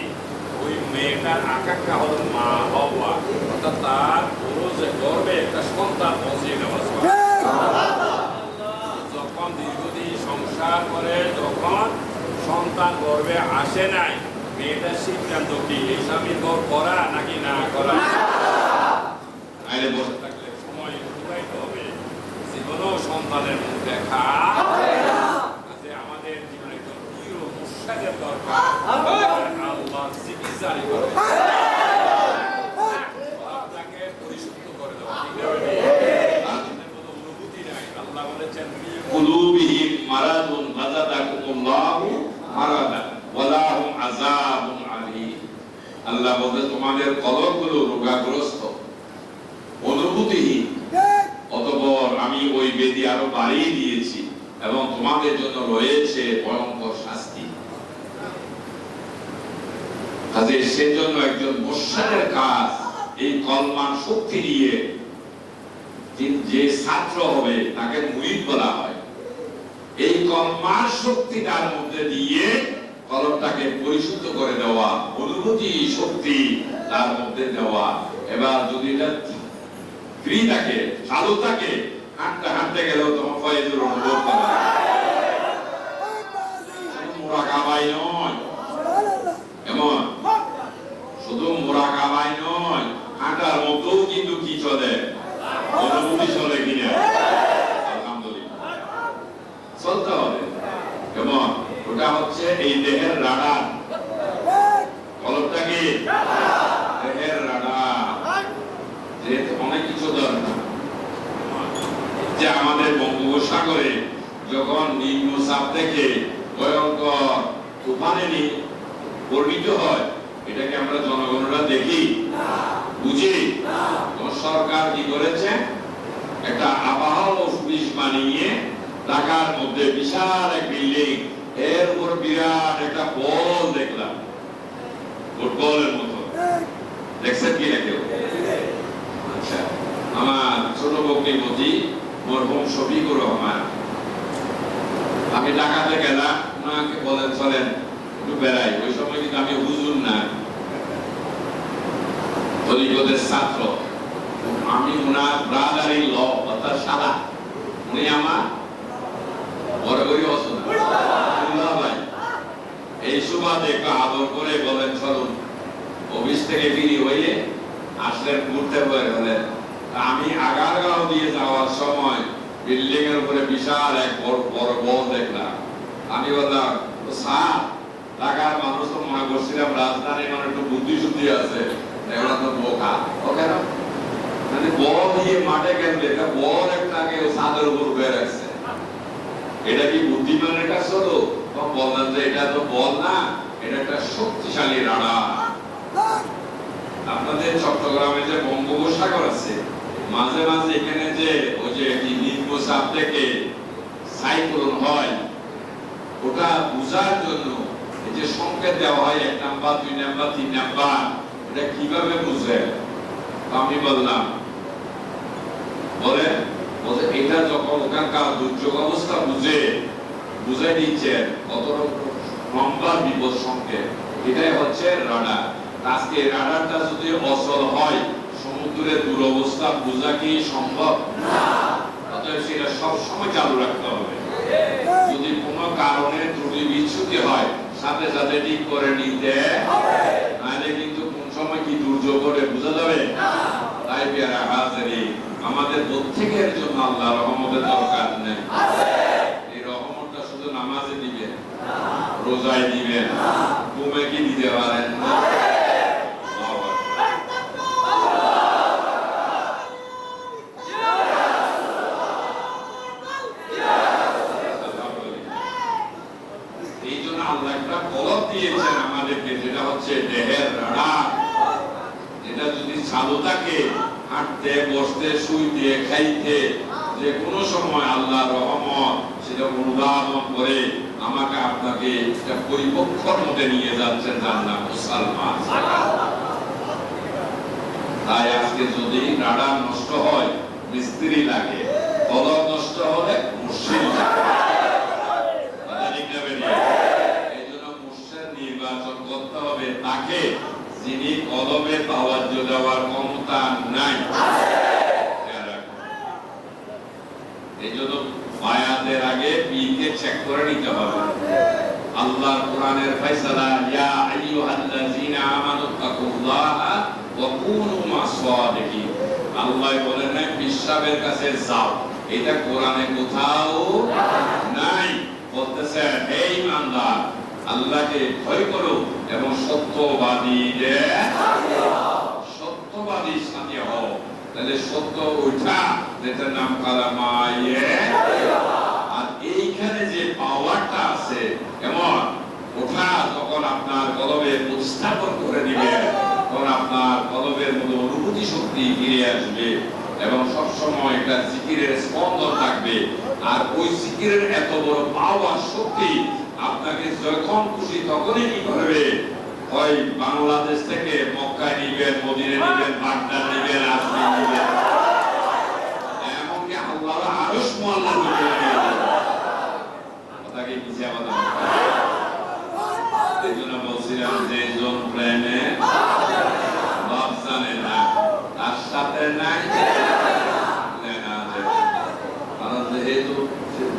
ওই মেয়েটার আকাঙ্ক্ষা হলো মা হওয়া, অর্থাৎ তার পুরো যে গর্বে একটা সন্তান পৌঁছে নেওয়া। যখন দীর্ঘদিন সংসার করে, যখন সন্তান গর্বে আসে নাই, মেয়েটার সিদ্ধান্ত কি এই স্বামীর গর্ব করা নাকি না করা? বসে থাকলে সময় অতিবাহিত হবে, জীবনেও সন্তানের মুখ দেখা। আমাদের জীবনে একজন প্রিয় মুর্শিদের দরকার, আল্লাহর জিকির জারি করে তাকে পরিশুদ্ধ করে দেওয়া। অনুভূতি নাই। আল্লাহ বলেছেন, কুলুবিহিম মারাদুন ফাযাদাকুমুল্লাহু মারাদা ওয়ালাহুম আযাবুন আলীম। আল্লাহ বলে, তোমাদের কলবগুলো রোগাগ্রস্ত, অনুভূতিহীন, অতঃপর আমি ওই বেদি আরো বাড়িয়ে দিয়েছি এবং তোমাদের জন্য রয়েছে ভয়ঙ্কর শাস্তি। কাজে সেজন্য একজন মুর্শিদের কাজ এই কলমার শক্তি দিয়ে যে ছাত্র হবে তাকে মুরিদ বলা হয়। এই কলমার শক্তি তার মধ্যে দিয়ে কলমটাকে পরিশুদ্ধ করে দেওয়া, অনুভূতি শক্তি তার মধ্যে দেওয়া। এবার যদি এটা ফ্রি থাকে, চালু থাকে, হাঁটতে হাঁটতে গেলেও তখন ফয়েজের অনুভব করা। মুরাকাবাই নয়, এমন শুধু মুরাকাবাই নয়, হাঁটার মধ্যেও কিন্তু কি চলে, অনুভূতি চলে কিনা। আলহামদুলিল্লাহ, চলতে হবে। কেমন? ওটা হচ্ছে এই দেহের রাডার। কলমটা কি দেহের রাডার, যেহেতু অনেক কিছু দরকার। যে আমাদের বঙ্গোপসাগরে যখন নিম্নচাপ থেকে ভয়ঙ্কর তুফানে পরিণত হয়, এটাকে আমরা জনগণরা দেখি, বুঝি। সরকার কি করেছে, একটা আবহাওয়া অফিস বানিয়ে ঢাকার মধ্যে বিশাল এক বিল্ডিং, এর উপর বিরাট একটা বল দেখলাম, ফুটবলের মতো। দেখছেন কি না কেউ? আচ্ছা, আমার ছোট বক্তব্যটি মরহুম শফিকুর রহমান, আমি ঢাকাতে গেলাম, ওনাকে বলেন চলেন একটু বেড়াই। ওই সময় কিন্তু আমি হুজুর না, তরিকতের ছাত্র। আমি ওনার ব্রাদার ইন ল, অর্থাৎ শালা, উনি আমার বড় বড় অসুন ভাই। এই সুবাদে একটু আদর করে বলেন চলুন। অফিস থেকে ফিরি হয়ে আসলেন, ঘুরতে হলেন। আমি আগারগাঁও দিয়ে যাওয়ার সময় বিল্ডিং এর উপরে বিশাল এক বড় বল দেখলাম। আমি বললাম, স্যার, ঢাকার মানুষ তো মনে করছিলাম রাজধানী মানে একটু বুদ্ধি শুদ্ধি আছে, এগুলো তো বোকা। ওকে না, মানে বল দিয়ে মাঠে গেলে এটা বল একটাকে ছাদের উপর উঠে রাখছে, এটা কি বুদ্ধিমানের কাজ হলো? বললেন যে এটা তো বল না, এটা একটা শক্তিশালী রাডার। আপনাদের চট্টগ্রামে যে বঙ্গোপসাগর আছে, মাঝে মাঝে এখানে যে ওই যে নিম্নচাপ থেকে সাইক্লোন হয়, ওটা বোঝার জন্য এই যে সংকেত দেওয়া হয় 1 নাম্বার 2 নাম্বার 3 নাম্বার, এটা কিভাবে বুঝে? আমি বললাম, বলে এটা যখন ওখানকার দুর্যোগ অবস্থা বুঝে দিচ্ছে কত লম্বা বিপদ সংকেত, এটাই হচ্ছে রাডার। আজকে রাডারটা যদি অচল হয়, সমুদ্রের দুরবস্থা বোঝা কি সম্ভব? অতএব সেটা সবসময় চালু রাখতে হবে। যদি কোনো কারণে ত্রুটি বিচ্যুতি হয়, সাথে সাথে ঠিক করে নিতে হবে, নাহলে কিন্তু কোন সময় কি দুর্যোগ করে বোঝা যাবে। তাই পেয়ারা হাজিরিন, আমাদের প্রত্যেকের জন্য আল্লাহ রহমতের দরকার নেই। এই রহমতটা শুধু নামাজে দিবেন, রোজায় দিবেন, ঘুমে কি দিতে পারেন না? এই জন্য আল্লাহ একটা কলব দিয়েছেন আমাদেরকে, যেটা হচ্ছে দেহের রাডার। যেটা যদি চালু থাকে, হাঁটতে, বসতে, শুইতে, খাইতে, যে কোনো সময় আল্লাহর রহমত সেটা অনুধাবন করে আমাকে আপনাকে একটা পরিপক্ষর মধ্যে নিয়ে যাচ্ছেন জান্নাত মুসলমান। তাই আজকে যদি রাডার নষ্ট হয়, মিস্ত্রি লাগে, কলম নষ্ট হলে মুর্শিদ লাগে। এই জন্য মুর্শিদ নির্বাচন করতে হবে তাকে, যিনি কলমে তাওয়াজ্জ দেওয়ার ক্ষমতা নাই। এই জন্য বায়াতের আগে পীরকে চেক করে নিতে হবে। আল্লাহর কোরআনের ফয়সালা, ইয়া আইয়ুহাল্লাযীনা আমানুত্তাকুল্লাহা ওয়া কুনু মাস-সাদিকিন। আল্লাহ বলেন না বিশ্বাবের কাছে যাও, এটা কোরআনে কোথাও নাই। বলতেছেন হে ঈমানদার, আল্লাহকে ভয় করো এবং সত্যবাদীদের সাথী হও। তাহলে সত্য ওঠা, যেটার নাম কালামা। আর এইখানে যে পাওয়ারটা আছে, এমন ওঠা যখন আপনার কলবে উপস্থাপন করে দিবে, তখন আপনার কলবের মধ্যে অনুভূতি শক্তি ফিরে আসবে এবং সবসময় একটা জিকিরের স্পন্দন থাকবে। আর ওই জিকিরের এত বড় পাওয়ার শক্তি আপনাকে যখন খুশি তখনই কি করবে, হয় বাংলাদেশ থেকে মক্কায় নিবেন, মদিনায় নিবেন, বাগদাদ নিবেন, আজমি নিবেন, এমনকি আল্লাহর আরশ মোয়াল্লা নিবেন। কথাকে কিছু আমাদের এই জন্য বলছিলাম যে জন প্রেমে বলেন নাই লেনা আছে। কারণ যেহেতু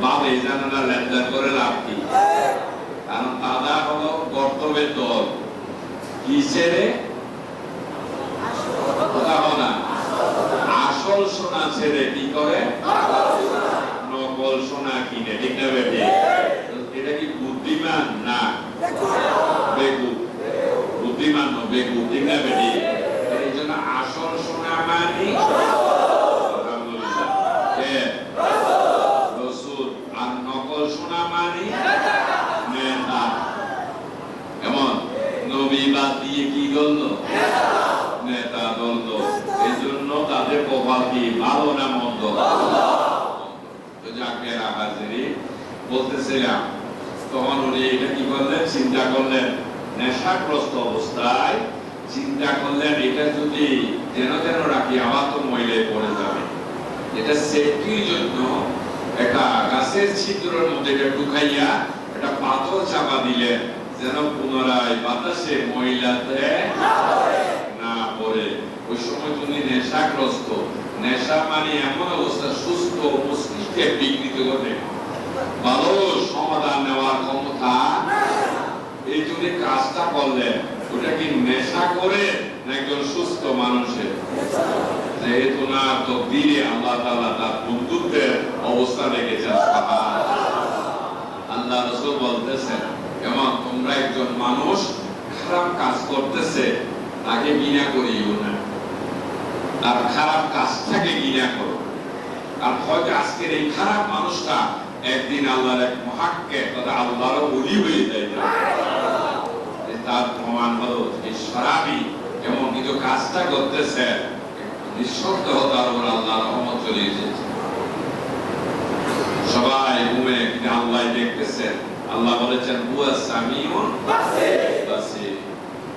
বাবে জানে না লেনদেন করে লাভ কি, কারণ তারা হলো কর্তব্যের দল কিসেরে কথা না আসল সোনা ছেড়ে কি করে নকল সোনা কিনে, ঠিক না বেটি? এটা কি বুদ্ধিমান না বেকুব? বুদ্ধিমান না বেকুব, ঠিক না বেটি? এই জন্য আসল সোনা মানি রসুল, আর নকল সোনা মানি নেতা। এমন নবী বাদ দিয়ে কি দল? নেতা দল। এই জন্য তাদের কপাল কি ভালো না মন্দ? যাকে হাজিরি বলতেছিলাম, তখন উনি এটা কি করলেন, চিন্তা করলেন নেশাগ্রস্ত অবস্থায়, চিন্তা করলেন এটা যদি যেন যেন রাখি আবার তো ময়লায় পড়ে যাবে। এটা সেফটির জন্য একটা গাছের ছিদ্রের মধ্যে এটা ঢুকাইয়া একটা পাথর চাপা দিলেন, যেন পুনরায় বাতাসে ময়লাতে না পড়ে। ওই সময় তুমি নেশাগ্রস্ত, নেশা মানে এমন অবস্থা সুস্থ মস্তিষ্কে বিকৃত ঘটে, ভালো সমাধান নেওয়ার ক্ষমতা। এই জন্য কাজটা করলেন, ওটা কি নেশা করে না একজন সুস্থ মানুষের? যেহেতু না তকদিরে আল্লাহ তাআলা তার বন্ধুত্বের অবস্থা রেখেছেন। আল্লাহ রাসূল বলতেছেন, এমন তোমরা একজন মানুষ খারাপ কাজ করতেছে তাকে ঘৃণা করিও না, তার খারাপ কাজটাকে ঘৃণা করো। আর হয়তো আজকের এই খারাপ মানুষটা একদিন আল্লাহর এক মুহাক্কিক তথা আল্লাহর ওলি হয়ে যায়। তার প্রমাণ হলো এই শরাবী এমন কিছু কাজটা করতেছে, নিঃশব্দ তার উপর আল্লাহর রহমত চলে এসেছে। সবাই ঘুমে কিন্তু আল্লাহ দেখতেছেন। আল্লাহ বলেছেন হুয়া সামিউন বাসীর,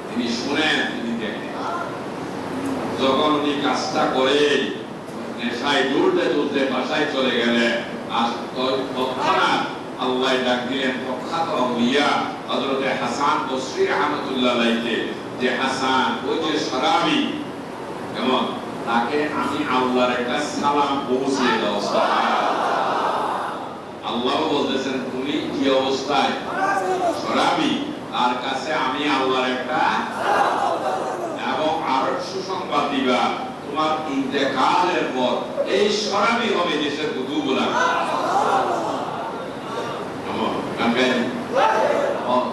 তিনি শুনেন, তিনি দেখেন। যখন উনি কাজটা করে নেশায় দুলতে দুলতে বাসায় চলে গেলেন, আর তৎক্ষণাৎ আল্লাহ ডাক দিলেন প্রখ্যাত আউলিয়া হযরত হাসান বসরি রাহমাতুল্লাহ আলাইহি, যে হাসান ওই যে শরাবী, এমন তাকে আমি আল্লাহর একটা সালাম পৌঁছে দাও। আল্লাহ বলতেছেন তুমি কি অবস্থায় শরাবী, তার কাছে আমি আল্লাহর একটা এবং আরো সুসংবাদ দিবা, তোমার ইন্তেকালের পর এই শরাবী হবে দেশের বুধুগুলা।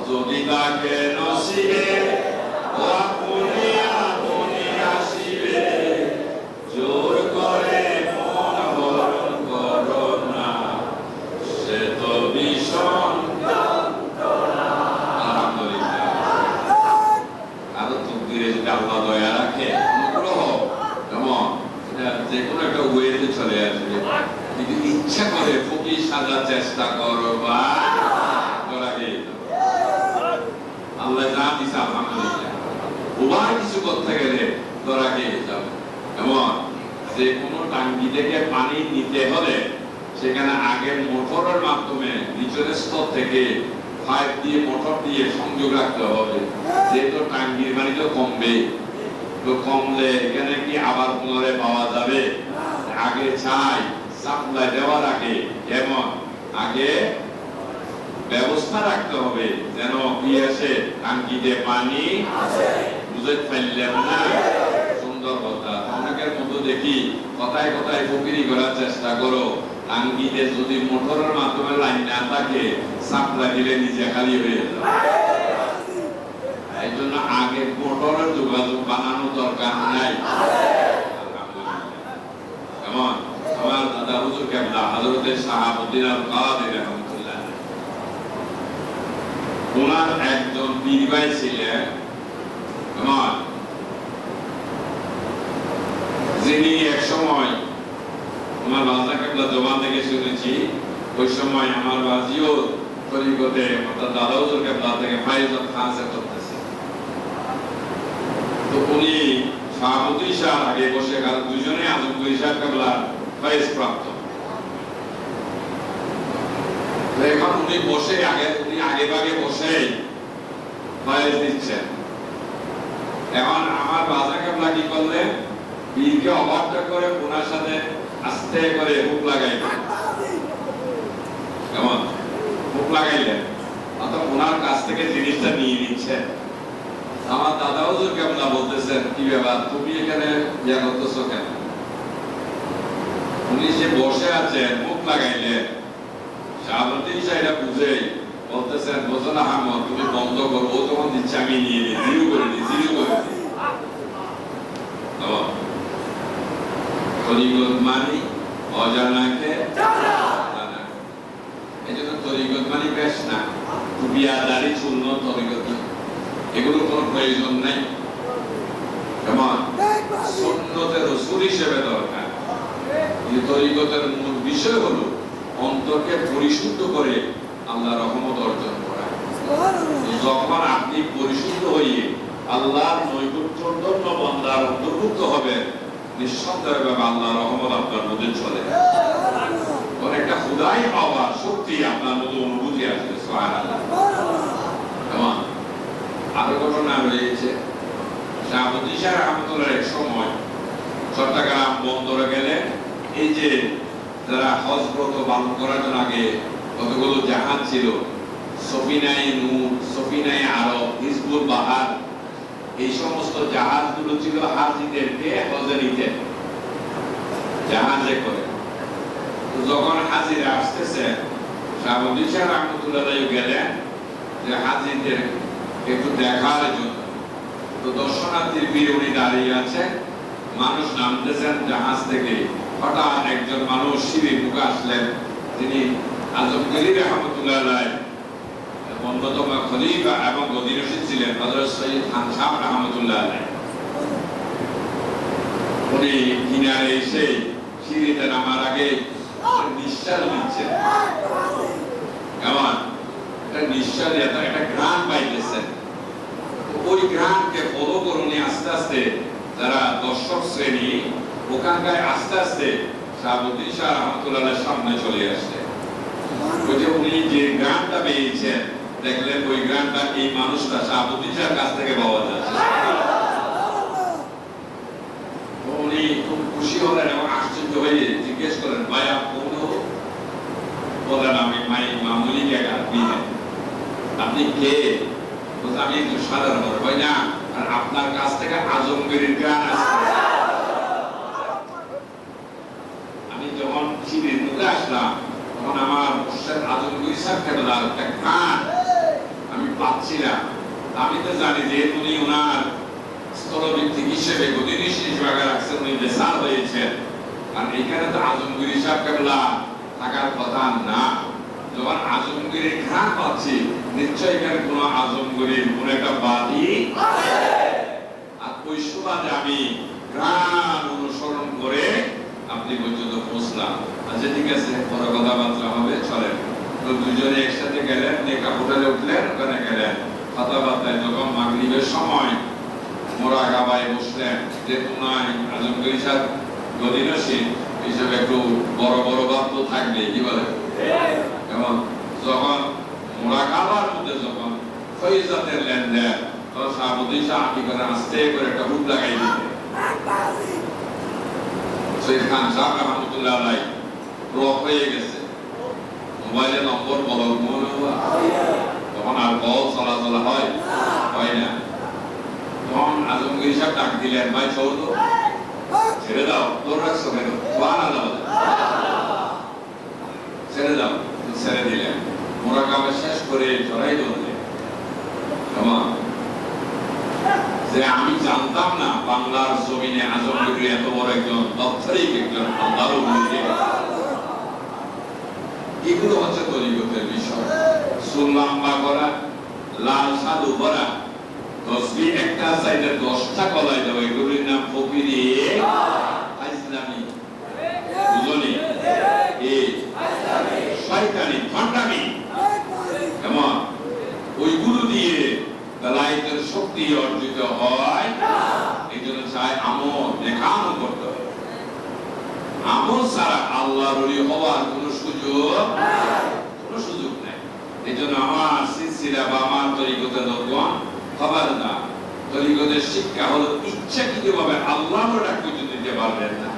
যদি তাকে নসিবে আপনি আপনি আসিবে, জোর করে মন হরণ করো না, সে তো ভীষণ যন্ত্রণা। আলহামদুলিল্লাহ, কারো তকদিরে যদি আল্লাহ দয়া রাখে, অনুগ্রহ যেমন যে কোনো একটা ওয়েতে চলে আসবে, কিন্তু ইচ্ছা করে ফকির সাজার চেষ্টা করো বা আল্লাহ যা দিছে আলহামদুলিল্লাহ, উভয় কিছু করতে গেলে ধরা খেয়ে যাবে। এমন যে কোনো টাঙ্কি থেকে পানি নিতে হলে সেখানে আগে মোটরের মাধ্যমে নিচের স্তর থেকে পাইপ দিয়ে মোটর দিয়ে সংযোগ রাখতে হবে, যেহেতু টাঙ্কির পানি তো কমবে, তো কমলে এখানে কি আবার পুনরায় পাওয়া যাবে? আগে চাই সাপ্লাই দেওয়ার আগে এমন আগে ব্যবস্থা রাখতে হবে যেন কি আসে, টাঙ্কিতে পানি বুঝে ফেললেন না। সুন্দর কথা। অনেকের মধ্যে দেখি কথায় কথায় ফকিরি করার চেষ্টা করো, টাঙ্কিতে যদি মোটরের মাধ্যমে লাইন না থাকে সাপ্লাই দিলে নিচে খালি হয়ে যাবে। এই জন্য আগে মোটরের যোগাযোগ বানানো দরকার নাই। কেমন আমার দাদা হুজুর কেবলা হযরতে শাহাবুদ্দিন আল কাদের রাহমাতুল্লাহ, ওনার একজন পীর ভাই ছিলেন, কেমন যিনি এক সময় আমার বাজা কেবলা জবান থেকে শুনেছি, ওই সময় আমার বাজিও তরিকতে অর্থাৎ দাদা হুজুর কেবলা থেকে ফাইজাত খানসে করতেছে। তো উনি শাহাবুদ্দিন শাহ আগে বসে, কারণ দুজনে আজমগীর শাহ কেবলা ফাইজ প্রাপ্ত। এখন উনি বসে উনি আগে ভাগে বসে ফাইজ দিচ্ছেন। এখন আমার বাজা কেবলা কি করলেন, পীরকে অবাকটা করে ওনার সাথে আস্তে করে হুক লাগাইলেন। কেমন হুক লাগাইলেন, অর্থাৎ ওনার কাছ থেকে জিনিসটা নিয়ে নিচ্ছেন। আমার দাদা হুজুর কেমন বলতেছেন, কি ব্যাপার তুমি এখানে ইয়া করতেছো কেন? উনি যে বসে আছেন মুখ লাগাইলেন, শাহাবুদ্দিন সাহেবরা বুঝেই বলতেছেন, বোঝো না আহমদ তুমি বন্ধ করো, ও যখন দিচ্ছে আমি নিয়ে নিই, জিরো করে দিই, জিরো করে দিই। তরিকত মানি অজানাকে জানা, এই জন্য তরিকত মানি বেশ না, টুপিয়াদারি চূর্ণ তরিকত, এগুলোর কোনো প্রয়োজন নাই। কেমন সুন্নতে রাসূল হিসেবে দরকার। এই তরিকতের মূল বিষয় হলো অন্তরকে পরিশুদ্ধ করে আল্লাহ রহমত অর্জন করা। যখন আপনি পরিশুদ্ধ হয়ে আল্লাহর নৈকট্যধন্য বান্দার অন্তর্ভুক্ত হবেন, নিঃসন্দেহভাবে আল্লাহ রহমত আপনার মধ্যে চলে আসবে। একটা খুদাই পাওয়ার শক্তি আপনার মধ্যে অনুভূতি আসবে। সুবহানাল্লাহ। কেমন আরো ঘটনা রয়েছে, শাহাবুদ্দিন সাহেব রহমতুল্লাহ এক সময় চট্টগ্রাম বন্দরে গেলেন। এই যে যারা হজ ব্রত পালন করার জন্য আগে কতগুলো জাহাজ ছিল, সফিনায়ে নূর, সফিনায়ে আরব, হিজবুল বাহার, এই সমস্ত জাহাজগুলো ছিল হাজিদেরকে হজে নিতে জাহাজে করে। তো যখন হাজিরা আসতেছে, শাহাবুদ্দিন সাহেব রহমতুল্লাহ গেলেন যে হাজিদের একটু দেখার জন্য। তো দর্শনার্থীর ভিড় উনি দাঁড়িয়ে আছে, মানুষ নামতেছেন জাহাজ থেকে। হঠাৎ একজন মানুষ সিঁড়ির মুখে আসলেন, তিনি আজমগীর রহমতুল্লাহ অন্যতম খলিফা এবং অধিবাসী ছিলেন হযরত সৈয়দ খান সাহেব রহমতুল্লাহ। উনি কিনারে এসে সিঁড়িতে নামার আগে নিঃশ্বাস নিচ্ছেন। কেমন একটা নিঃশ্বাস, একটা ঘ্রাণ পাইতেছেন। ওই ঘ্রাণকে ফলো করুন আস্তে আস্তে যারা দর্শক শ্রেণী ওখানকার আস্তে আস্তে শাহাবুদ্দিন সাহেব রহমতুল্লাহর সামনে চলে আসছে। ওই যে উনি যে ঘ্রাণটা পেয়েছেন, দেখলেন ওই ঘ্রাণটা এই মানুষটা শাহাবুদ্দিন সাহেবের কাছ থেকে পাওয়া যাচ্ছে। উনি খুব খুশি হলেন এবং আশ্চর্য হয়ে জিজ্ঞেস করেন, ভাই আপনি বলেন আমি মামুলি জায়গা আপনি কে? আমি একটু সাধারণ হয় না, আর আপনার কাছ থেকে আজমগীরের গান আসছে। আমি যখন সিঁড়ির মুখে আসলাম তখন আমার আজমগীর সাহেব কেবলার একটা গান আমি পাচ্ছিলাম। আমি তো জানি যে উনি ওনার স্থলভিত্তিক হিসেবে গতিনিষ্ঠ হিসেবে রাখছেন, উনি বেসার হয়েছেন। আর এখানে তো আজমগীর সাহেব কেবলা থাকার কথা না। যখন আজমগীরের ঘ্রাণ পাচ্ছি, নিশ্চয় এখানে কোন আজমগীরের কোন একটা বাদী আছে। আর ওই সুবাদে আমি ঘ্রাণ অনুসরণ করে আপনি পর্যন্ত পৌঁছলাম। আচ্ছা ঠিক আছে, বড় কথাবার্তা হবে, চলেন। তো দুজনে একসাথে গেলেন, একটা হোটেলে উঠলেন, ওখানে গেলেন কথাবার্তায়। যখন মাগরিবের সময় মোরাকাবায় বসলেন, যে তোমার আজমগীর সাহেব গদিনশীল হিসেবে একটু বড় বড় ভাব তো থাকবে, কি বলে? এবং যখন মোরাকাবার মধ্যে যখন ফয়জাতের লেনদেন, তখন শাহাবুদ্দিন সাহেব কি করে আস্তে করে একটা হুক লাগাই দিতে সৈয়দ খান সাহেব রহমতুল্লাহ আলাইহি রক হয়ে গেছে। মোবাইলে নম্বর বলো মনে হওয়া, তখন আর কল চলাচল হয় না। তখন আজমগীর সাহেব ডাক দিলেন, ভাই চৌধ ছেড়ে দাও, তোর রাখছো কেন? ছেড়ে দাও। ছেড়ে দিলেন। মোরাকাবা শেষ করে জড়াই ধরলেন। যে আমি জানতাম না বাংলার জমিনে আজমগীর এত বড় একজন দাপ্তরিক একজন আল্লাহর ওলি। এগুলো হচ্ছে তরিকতের বিষয়। চুল লম্বা করা, লাল সাধু করা, তসবিহ একটা সাইডে 10টা কলাই দেওয়া, এগুলির নাম ফকিরি ইসলামী। বুঝলি? শয়তানি ভণ্ডামি। কেমন ওইগুলো দিয়ে বেলায়েতের শক্তি অর্জিত হয়। এই জন্য চাই আমল নেকামল করতে হবে। আমল ছাড়া আল্লাহর ওলি হওয়ার কোনো সুযোগ নেই। এই জন্য আমার সিলসিলা বা আমার তরিকতের লোকগণ খবরদার, তরিকতের শিক্ষা হলো ইচ্ছাকৃতভাবে আল্লাহর ডাক পর্যন্ত দিতে পারবেন না।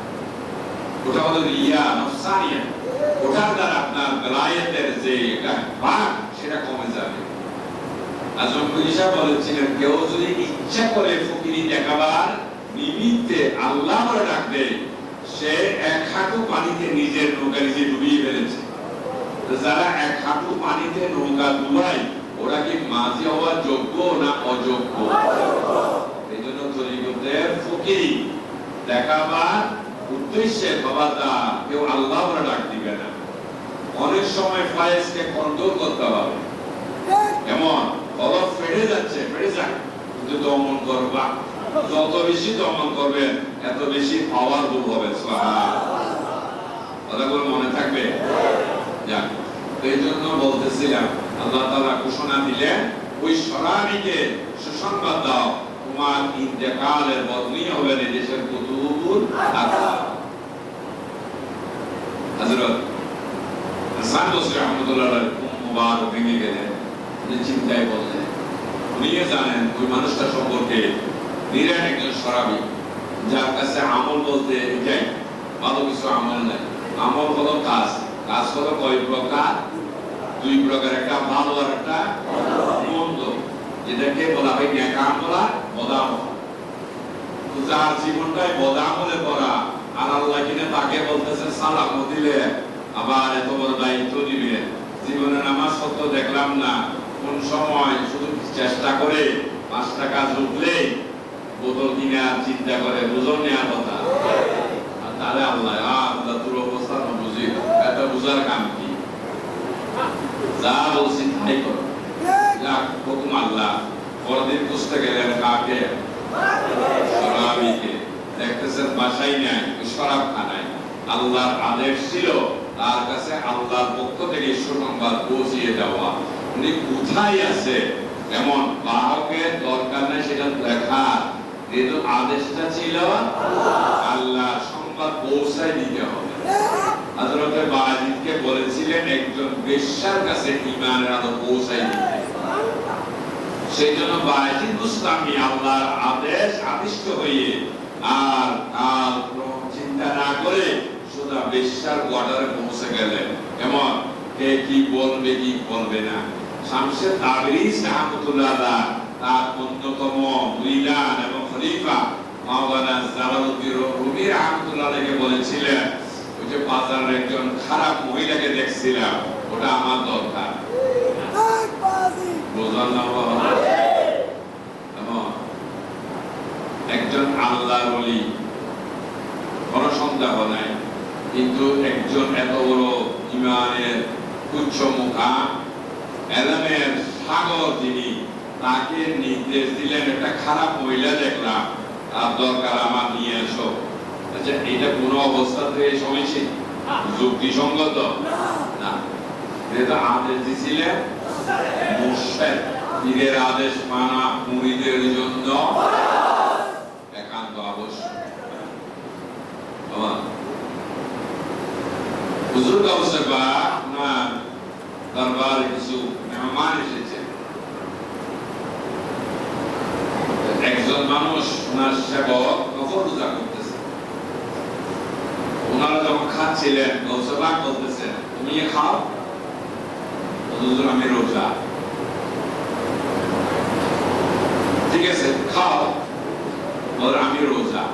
ওটা হলো রিয়া নফসানিয়া, ওটার দ্বারা আপনার বেলায়েতের যে ভাগ সেটা কমে যাবে। আজম কুলিশা বলেছিলেন, কেউ যদি ইচ্ছা করে ফকিরি দেখাবার নিমিত্তে আল্লাহ বলে ডাকবে, সে এক হাঁটু পানিতে নিজের নৌকা নিজে ডুবিয়ে ফেলেছে। যারা এক হাঁটু পানিতে নৌকা ডুবায়, ওরা কি মাঝি হওয়ার যোগ্য না অযোগ্য? এই জন্য তরিকতের ফকিরি দেখাবার উদ্দেশ্যে খবরদার কেউ আল্লাহ বলে ডাক দিবে না। অনেক সময় ফায়েজকে কন্ট্রোল করতে হবে, এমন কলব ফেটে যাচ্ছে, ফেটে যাক, কিন্তু দমন করবা, যত বেশি দমন করবে এত বেশি পাওয়ারফুল হবে। কথাগুলো মনে থাকবে। যাক, এই জন্য বলতেছিলাম, আল্লাহ তাআলা ঘোষণা দিলেন, ওই শরাবিকে সুসংবাদ দাও, তোমার ইন্তেকালের বদলি হবে না দেশের কুতুবুল আখবার। হযরত হাসান বসরি রাহমাতুল্লাহ আলাইহি মুবারক ভেঙে গেলেন, চিন্তায় বললেন, উনি জানেন ওই মানুষটা সম্পর্কে, নিরান একজন শরাবি, যার কাছে আমল বলতে এটাই, ভালো কিছু আমল নাই। আমল হলো কাজ, কাজ হলো কয় প্রকার? দুই প্রকার, একটা ভালো আর একটা মন্দ, যেটাকে বলা হয় নেক আমল আর বদ আমল। যার জীবনটাই বদ আমলে ভরা, আর আল্লাহ কিনা তাকে বলতেছেন সালাম দিলে, আবার এত বড় দায়িত্ব দিবে, জীবনে নামাজ সত্য দেখলাম না, কোন সময় শুধু চেষ্টা করে 5 টাকা জুটলে বোতল কিনার চিন্তা করে, বুঝো নেওয়ার কথা। আর তাহলে আল্লাহ তোর অবস্থা বুঝি, এত বুঝার কাম কি? যা বলছি তাই করো, হুকুম আল্লাহ। পরদিন খুঁজতে গেলেন কাকে? শরাবিকে। দেখতেছেন বাসাই নাই, শরাব খানায়। আল্লাহর আদেশ ছিল তার কাছে আল্লাহর পক্ষ থেকে সুসংবাদ পৌঁছিয়ে দেওয়া। উনি কোথায় আছে এমন বাহকের দরকার নাই সেটা দেখা, যেহেতু আদেশটা ছিল আল্লাহর সংবাদ পৌঁছায় দিতে হবে। হযরত বাজিদকে বলেছিলেন একজন বেশ্যার কাছে ঈমানের আলো পৌঁছায় দিতে। সেই জন্য বাজিদ মুস্তামি আল্লাহর আদেশ আদিষ্ট হয়ে আর চিন্তা না করে সোজা বেশ্যার কোয়ার্টারে পৌঁছে গেলেন। এমন কে কি বলবে কি বলবে না। শামসে তাবরিজ রাহমাতুল্লাহ আলাইহি তার অন্যতম মুরিদান এবং খলিফা মাওলানা জালালউদ্দিন রুমি রাহমাতুল্লাহ আলাইহি বলেছিলেন, ওই যে বাজারের একজন খারাপ মহিলাকে দেখছিলাম, ওটা আমার দরকার। একজন আল্লাহর ওলি, কোন সন্দেহ নাই, কিন্তু একজন এত বড় ইমানের উচ্চ মুখা এলমের সাগর যিনি, তাকে নির্দেশ দিলেন, একটা খারাপ মহিলা দেখলাম, তার দরকার আমার নিয়ে এসো। আচ্ছা, এটা কোন অবস্থাতে সমীচীন যুক্তিসঙ্গত না। যেটা আদেশ দিছিলেন মুর্শিদ, পীরের আদেশ মানা মুরিদের জন্য একান্ত আবশ্যক। হুজুর গাউসে পাক না দরবারে কিছু মেহমান এসেছে। একজন মানুষ ওনার সেবক নফল রোজা করতেছে। ওনারা যখন খাচ্ছিলেন, গাউসে পাক বলতেছেন, তুমি খাও। হুজুর আমি রোজা। ঠিক আছে, খাও। বলে আমি রোজা।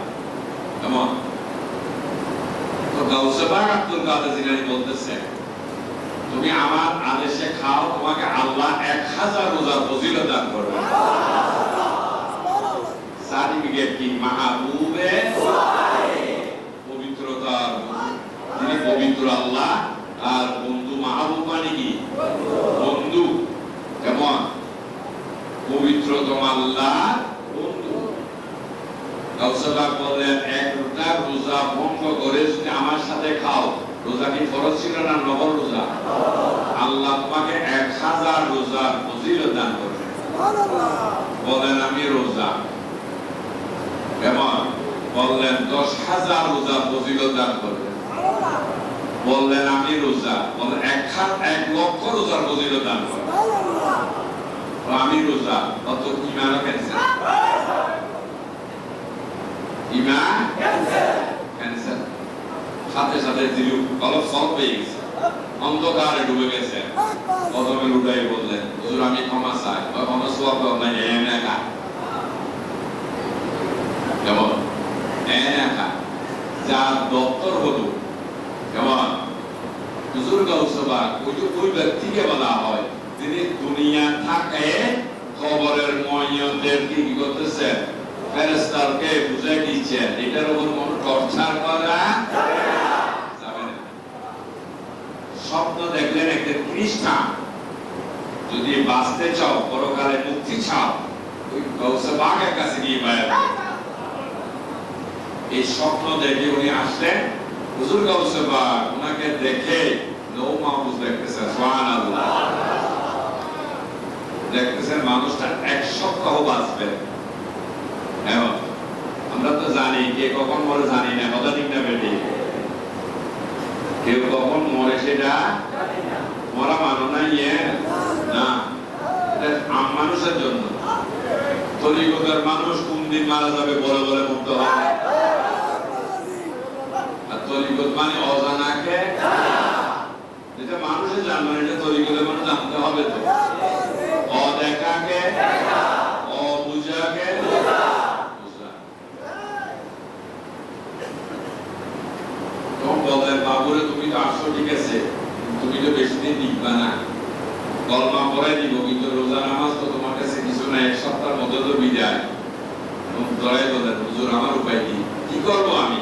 এমন তো গাউসে পাক আব্দুল কাদের জিলানী বলতেছেন, তুমি আমার আদেশে খাও, তোমাকে আল্লাহ 1000 রোজার ফজিলত দান করবে। সার্টিফিকেট কি? মাহবুবে পবিত্রতার, যিনি পবিত্র আল্লাহ, আর বন্ধু মাহবুব মানে কি? বন্ধু। কেমন পবিত্রতম আল্লাহ বন্ধু। গাউসে পাক বললেন, একটা রোজা ভঙ্গ করে যদি আমার সাথে খাও, রোজা কি ফরজ ছিল না নফল রোজা? আল্লাহ তোমাকে 1000 রোজার ফজিলত দান করবে। বলেন আমি রোজা। কেমন বললেন? 10,000 রোজার ফজিলত দান করবে। বললেন আমি রোজা। বলেন 1 লক্ষ রোজার ফজিলত দান করবে। আমি রোজা। কত ইমান ক্যান্সার, ইমান তাদের দিলু কলব সলব হয়ে গেছে, অন্ধকারে ডুবে গেছে। প্রথমে লুটাই বললেন, হুজুর আমি ক্ষমা চাই, ক্ষমা সওয়াব না একা কেমন একা যার দপ্তর হলো কেমন হুজুর গাউসবা ওই ব্যক্তিকে বলা হয় যিনি দুনিয়া থাকে কবরের ময়দেরকে কি করতেছে, ফেরেশতাকে বুঝাই দিচ্ছেন এটার উপর কোনো টর্চার করা যাবে না। স্বপ্ন দেখলেন একজন খ্রিস্টান, যদি বাঁচতে চাও পরকালে মুক্তি চাও ওই গাউসবাগের কাছে গিয়ে বায়াত। এই স্বপ্ন দেখে উনি আসলেন, হুজুর গাউসবাগ ওনাকে দেখে নৌ মাহফুজ দেখতেছেন, সুবহানাল্লাহ দেখতেছেন মানুষটা এক সপ্তাহ বাঁচবে। এখন আমরা তো জানি কে কখন মরে জানি না, কথা ঠিক না বেটি? কেউ কখন মরে সেটা মরা মানো না, না এটা মানুষের জন্য। তরিকতের মানুষ কোন দিন মারা যাবে বলে বলে মুক্ত হবে, আর তরিকত মানে অজানাকে যেটা মানুষের জানবে না, এটা তরিকতের মানুষ জানতে হবে। তো অদেখাকে অবুঝাকে তখন বলেন বাবুরে তুমি তো আসছো ঠিক আছে, তুমি তো বেশি দিন টিকবা না, কলমা পড়াই দিব কিন্তু রোজা নামাজ তো তোমার কাছে কিছু না, এক সপ্তাহের মধ্যে তো বিদায়। ধরাই বলেন হুজুর আমার উপায় কি করবো আমি?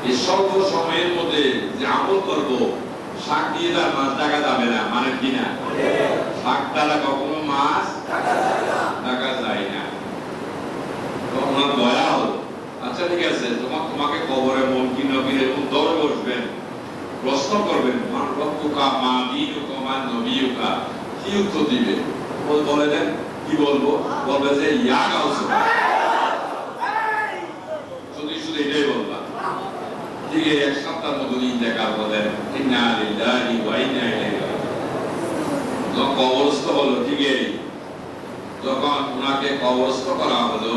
এই স্বল্প সময়ের মধ্যে যে আমল করবো, শাক দিয়ে তার মাছ টাকা যাবে না, মানে কিনা শাক দ্বারা কখনো মাছ টাকা যায় না। ওনার দয়া হলো, আচ্ছা ঠিক আছে তোমাকে কবরে মুনকির নবীর এরকম দৌড়ে বসবেন, প্রশ্ন করবেন মান রব্বুকা মা দীনুকা মা নবিয়ুকা, কি উত্তর দিবে? বলে দেন কি বলবো, বলবে যে ইয়া গাউসবাগ, শুধু শুধু এটাই বলবা। ঠিক এক সপ্তাহের মধ্যে ইন্তেকাল করলেন, ইন্না লিল্লাহি ওয়া ইন্না ইলাইহি রাজিউন। যখন কবরস্থ হলো, ঠিক যখন ওনাকে কবরস্থ করা হলো,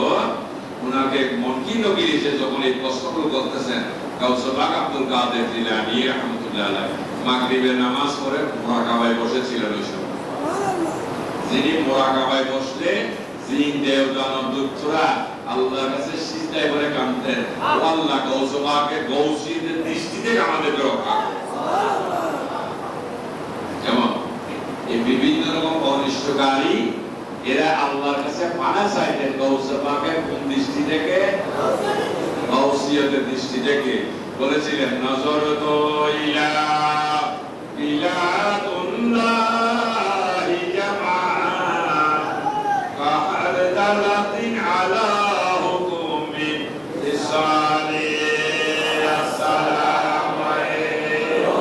ওনাকে মুনকির নবী এসে যখন এই প্রশ্নগুলো করতেছেন, গাউসবাগ আব্দুল কাদের জিলানী রাহমাতুল্লাহ আলাইহি মাগরিবের নামাজ পড়ে মুরাকাবায় বসেছিলেন। ওই সময় যিনি মুরাকাবায় বসলে জিন দেব দানব দূতরা আল্লাহর কাছে সিজদায় করে কাঁদতেন, ও আল্লাহ গাউসবাগকে গৌসীদের দৃষ্টি থেকে আমাদের রক্ষা করুন। যেমন এই বিভিন্ন রকম অনিষ্টকারী এরা আল্লাহর কাছে পানা চাইতেন গাউসবাগের কোন দৃষ্টি থেকে, গাউসিয়তের দৃষ্টি থেকে। বলেছিলেন নজরত ইলা বিলাদুল্লাহি জামা কাহার দালাতিন আলা হুকুমি ইসালি আসসালামু আলাইকুম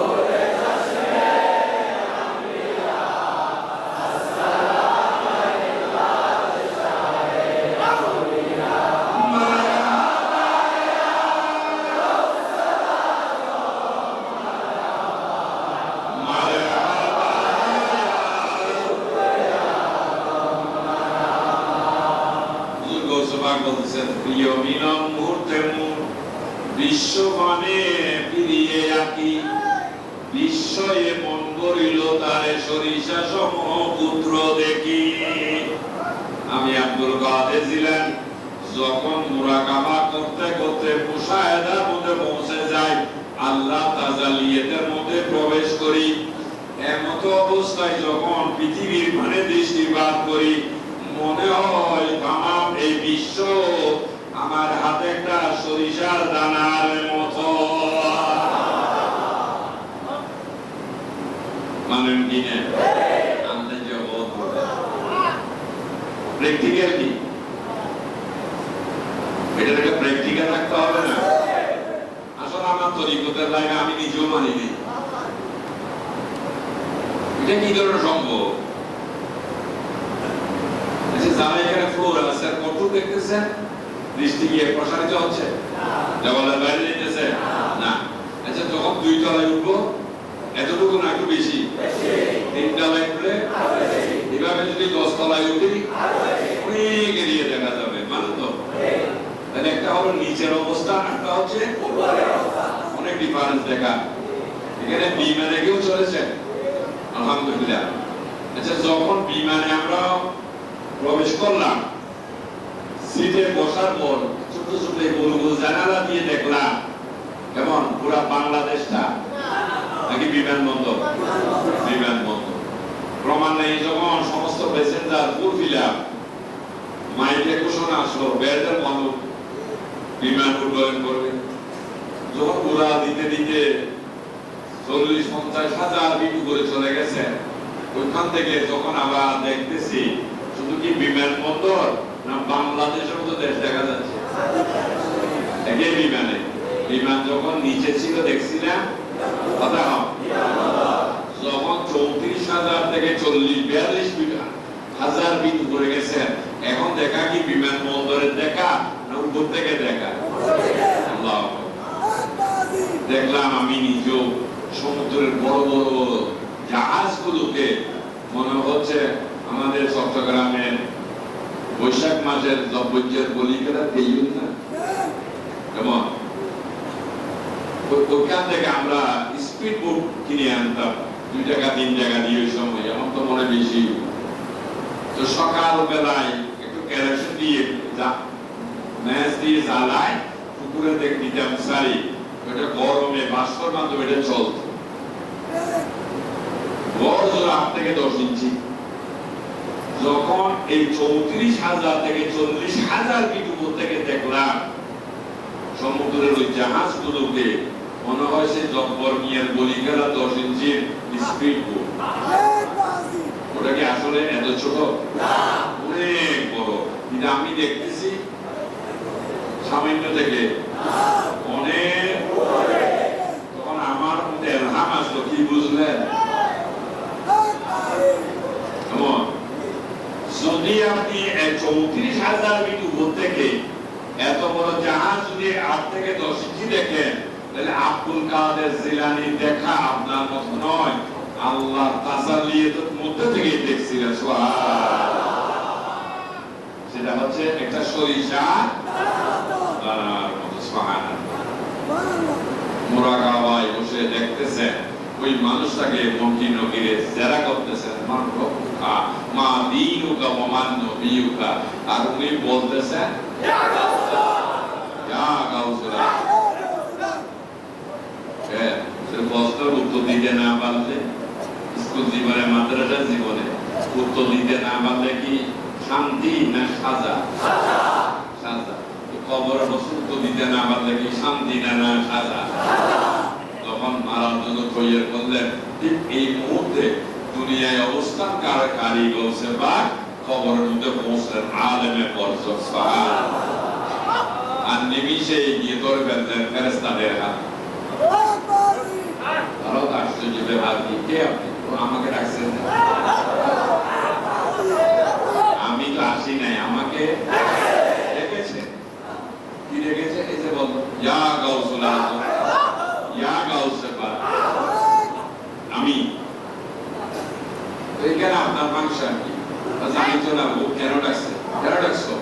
বলতেছেন, প্রিয় মিলন মুহূর্তে বিশ্বমানে ফিরিয়ে আঁকি, বিস্ময়ে মন করিল তারে সরিষা সম পুত্র দেখি। আমি আব্দুল কাদের জিলানী যখন মুরাকাবা করতে করতে মুশাহাদার মধ্যে পৌঁছে যাই, আল্লাহ তাজালিয়াতের মধ্যে প্রবেশ করি, এমত অবস্থায় যখন পৃথিবীর মানে দৃষ্টিপাত করি, মনে হয় তামাম এই বিশ্ব আমার হাতে একটা সরিষার দানার মতো। মানেন কি না? প্র্যাকটিক্যাল কি? এটা একটা প্র্যাকটিক্যাল রাখতে হবে না? আসলে আমার তরিকতের লাইনে আমি নিজেও মানিনি। এটা কি ধরনের সম্ভব? যারা এখানে ফ্লোর আছে কত দেখতেছেন, দৃষ্টি গিয়ে প্রসারিত হচ্ছে, দেওয়ালের বাইরে যেতেছে না। আচ্ছা যখন 2 তলায় উঠবো, এতটুকু না একটু বেশি, 3 তলায় উঠলে এভাবে যদি 10 তলায় উঠি অনেক এরিয়া দেখা যাবে, মানে তো তাহলে একটা হলো নিচের অবস্থা, একটা হচ্ছে অনেক ডিফারেন্স দেখা। এখানে বিমানে কেউ চলেছে আলহামদুলিল্লাহ। আচ্ছা, যখন বিমানে আমরা প্রবেশ করলাম, সিটে বসার পর ছোট ছোট গোল গোল জানালা দিয়ে দেখলাম কেমন পুরা বাংলাদেশটা নাকি বিমানবন্দর। বিমানবন্দর প্রমাণ নেই। যখন সমস্ত প্যাসেঞ্জার ফুল ফিলাম, মাইকে ঘোষণা আসলো বেড়ার মানুষ বিমান উড্ডয়ন করবে। যখন উড়া দিতে দিতে 40-50 হাজার বিটু করে চলে গেছে, ওইখান থেকে যখন আবার দেখতেছি শুধু কি বিমানবন্দর না বাংলাদেশের মতো দেশ দেখা যাচ্ছে। একই বিমানে, বিমান যখন নিচে ছিল দেখছিলাম কথা যখন 34,000 থেকে 40-42 হাজার বিটু করে গেছে, এখন দেখা কি বিমানবন্দরের দেখা না উপর থেকে দেখা? আল্লাহ, দেখলাম আমি নিজেও সমুদ্রের বড় বড় জাহাজগুলোকে মনে হচ্ছে আমাদের চট্টগ্রামের বৈশাখ মাসের জব্বজ্জের বলিকেরা পেইল না কেমন। ওইখান থেকে আমরা স্পিড বোট কিনে আনতাম 2 টাকা 3 টাকা দিয়ে। ওই সময় এখন তো মনে বেশি। তো সকাল বেলায় একটু কেরোসিন দিয়ে ম্যাচ দিয়ে জ্বালায় পুকুরে দেখ দিতাম সারি, ওইটা গরমে বাষ্পর মাধ্যমে এটা চলত। বড় জোর 8 থেকে 10 ইঞ্চি। যখন এই 34,000 থেকে 40,000 ফিট উপর থেকে দেখলাম সমুদ্রের ওই জাহাজগুলোকে, মনে হয় সে জব্বর মিয়ার বলিকেরা 10 ইঞ্চির স্পিড বোট। ওটা কি আসলে এত ছোট? অনেক বড়। কিন্তু আমি দেখতেছি সামান্য থেকে অনেক। তখন আমার মধ্যে এলহাম আসলো, কি বুঝলেন? যদি আপনি 34,000 ফিট উপর থেকে এত বড় জাহাজ যদি 8 থেকে 10 ইঞ্চি দেখেন, তাহলে আব্দুল কাদের জিলানী দেখা আপনার মতো নয়, আল্লাহ তাসাল্লিয়াতের মধ্যে থেকে দেখছিলেন। সেটা হচ্ছে একটা সরিষা দানার মতো। মুরাকাবায় বসে দেখতেছেন ওই মানুষটাকে মক্কি নগরীরে জেরা করতেছেন, মা দীনুকা ওয়া মান নবিয়ুকা, আর উনি বলতেছেন ইয়া গাউসুল্লাহ। সে প্রশ্নের উত্তর দিতে না পারলে, স্কুল জীবনে মাদ্রাসা জীবনে উত্তর দিতে না পারলে কি শান্তি না সাজা? সাজা। কবর উত্তর দিতে না পারলে কি শান্তি না সাজা? তখন মারার জন্য তৈরি করলেন। ঠিক এই মুহূর্তে দুনিয়ায় অবস্থানকারী গৌসে পাক কবরের মধ্যে পৌঁছলেন আলেমে বরকত সুবহানাল্লাহ। আর নিমিষে গিয়ে ধরে ফেললেন ফেরেশতাদের হাত। আরো আশ্চর্য ব্যাপার, কে আপনি? আমাকে ডাকছেন? আমি তো আসি নাই, আমাকে ডেকেছে। কি ডেকেছে? এই যে বলল ইয়া গাউসুল আজম, ইয়া গাউসে পাক। আমি এখানে আপনার ফাংশন কি? জানি তো না ও কেন ডাকছে, কেন ডাকছো?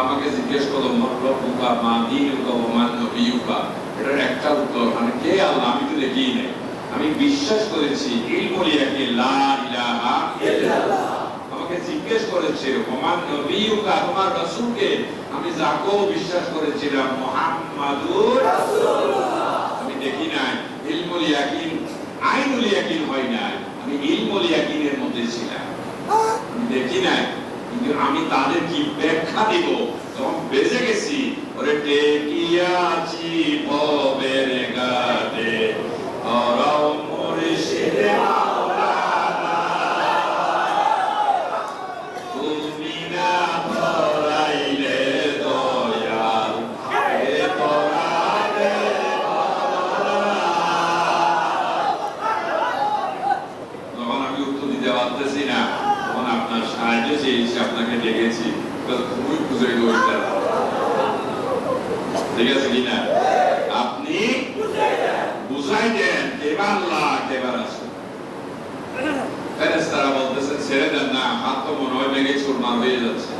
আমাকে জিজ্ঞেস করলো রব্বুকা মা দীনুকা ওয়া মান নবিয়ুকা। এটার একটা উত্তর, মানে কে আল্লাহ আমি তো দেখিই নাই, আমি বিশ্বাস করেছি ইলমুল ইয়াকিন লা ইলাহা ইল্লাল্লাহ। আমাকে জিজ্ঞেস করেছে ওয়া মান নবিয়ুকা, তোমার রাসূলকে আমি যাকেও বিশ্বাস করেছিলাম মুহাম্মাদুর রাসূলুল্লাহ। আমি দেখি নাই। ইলমুল ইয়াকিন আইনুল ইয়াকিন হয় নাই, আমি ইলমুল ইয়াকিনের মধ্যে ছিলাম। আমি দেখি নাই, কিন্তু আমি তাদের কি ব্যাখ্যা দিব যখন বেঁচে গেছি। ওরে টেকিয়াছি ভবের ঘাটে ওরাও মুর্শিদে মাওলানা, তুমি না ধরাইলে দয়াল এ তোরারে যখন আমি উত্তর দিতে পারতেছি না, তখন আপনার সাহায্য চেয়েছি, আপনাকে ডেকেছি। খুবই খুশি হইতে, ঠিক আছে কিনা? আপনি বুঝাই দেন কেবার আল্লাহ কেবার রাসূল। ফেরেশতারা বলতেছেন ছেড়ে দেন না, হাত তো মনে হয় ভেঙে চুরমার হয়ে যাচ্ছে।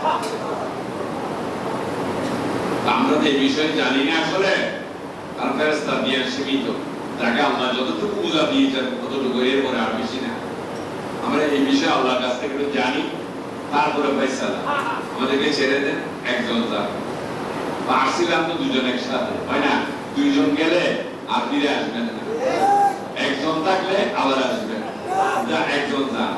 আমরা তো এই বিষয়ে জানি না আসলে। আর ফেরেশতা দিয়ে সীমিত, তাকে আল্লাহ যতটুকু বুঝা দিয়েছেন ততটুকু, এরপরে আর বেশি না। আমরা এই বিষয়ে আল্লাহর কাছ থেকে একটু জানি, তারপরে ফয়সালা। আমাদেরকে ছেড়ে দেন, একজন যান। আসছিলাম তো দুজন একসাথে, হয় না? দুইজন গেলে আর ফিরে আসবেন না, একজন থাকলে আবার আসবেন, একজন যান।